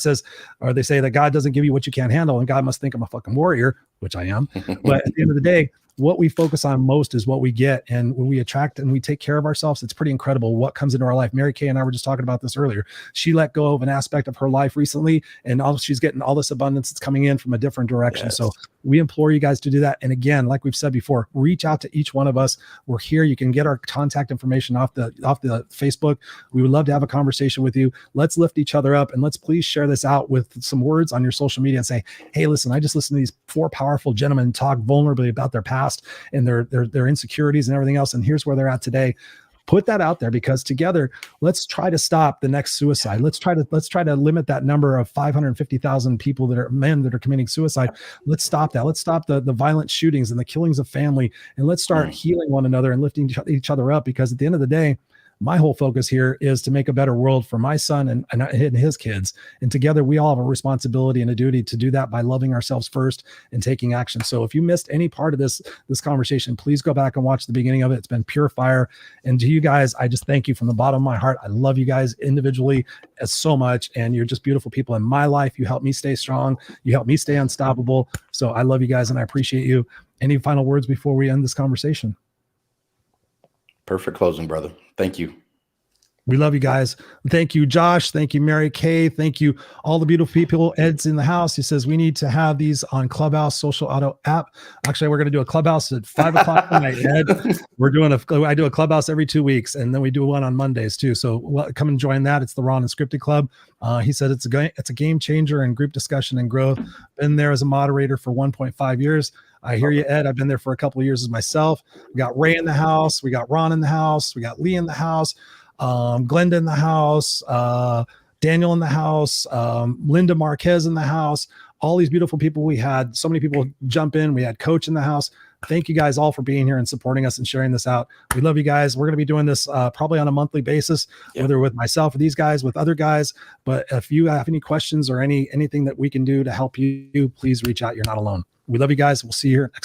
says, or they say that God doesn't give you what you can't handle, and God must think I'm a fucking warrior, which I am. But at the end of the day, what we focus on most is what we get. And when we attract and we take care of ourselves, it's pretty incredible what comes into our life. Mary Kay and I were just talking about this earlier. She let go of an aspect of her life recently, and she's getting all this abundance that's coming in from a different direction. Yes. So we implore you guys to do that. And again, like we've said before, reach out to each one of us. We're here. You can get our contact information off the Facebook. We would love to have a conversation with you. Let's lift each other up, and let's please share this out with some words on your social media and say, hey, listen, I just listened to these 4 powerful gentlemen talk vulnerably about their past and their insecurities and everything else, and here's where they're at today. Put that out there, because together, let's try to stop the next suicide. Let's try to limit that number of 550,000 people that are men that are committing suicide. Let's stop that. Let's stop the violent shootings and the killings of family, and let's start healing one another and lifting each other up, because at the end of the day, my whole focus here is to make a better world for my son and his kids. And together we all have a responsibility and a duty to do that by loving ourselves first and taking action. So if you missed any part of this conversation, please go back and watch the beginning of it. It's been pure fire. And to you guys, I just thank you from the bottom of my heart. I love you guys individually so much. And you're just beautiful people in my life. You help me stay strong. You help me stay unstoppable. So I love you guys and I appreciate you. Any final words before we end this conversation? Perfect closing, brother. Thank you. We love you guys. Thank you, Josh. Thank you, Mary Kay. Thank you, all the beautiful people. Ed's in the house. He says we need to have these on Clubhouse Social Auto app. Actually, we're going to do a Clubhouse at 5 o'clock tonight, Ed. I do a Clubhouse every 2 weeks, and then we do one on Mondays too. So come and join that. It's the Raw Unscripted Club. He said it's a game changer in group discussion and growth. Been there as a moderator for 1.5 years. I hear you, Ed. I've been there for a couple of years as myself. We got Ray in the house. We got Ron in the house. We got Lee in the house. Glenda in the house, Daniel in the house, Linda Marquez in the house, all these beautiful people. We had so many people jump in. We had Coach in the house. Thank you guys all for being here and supporting us and sharing this out. We love you guys. We're going to be doing this probably on a monthly basis, whether with myself or these guys, with other guys. But if you have any questions or anything that we can do to help you, please reach out. You're not alone. We love you guys. We'll see you here next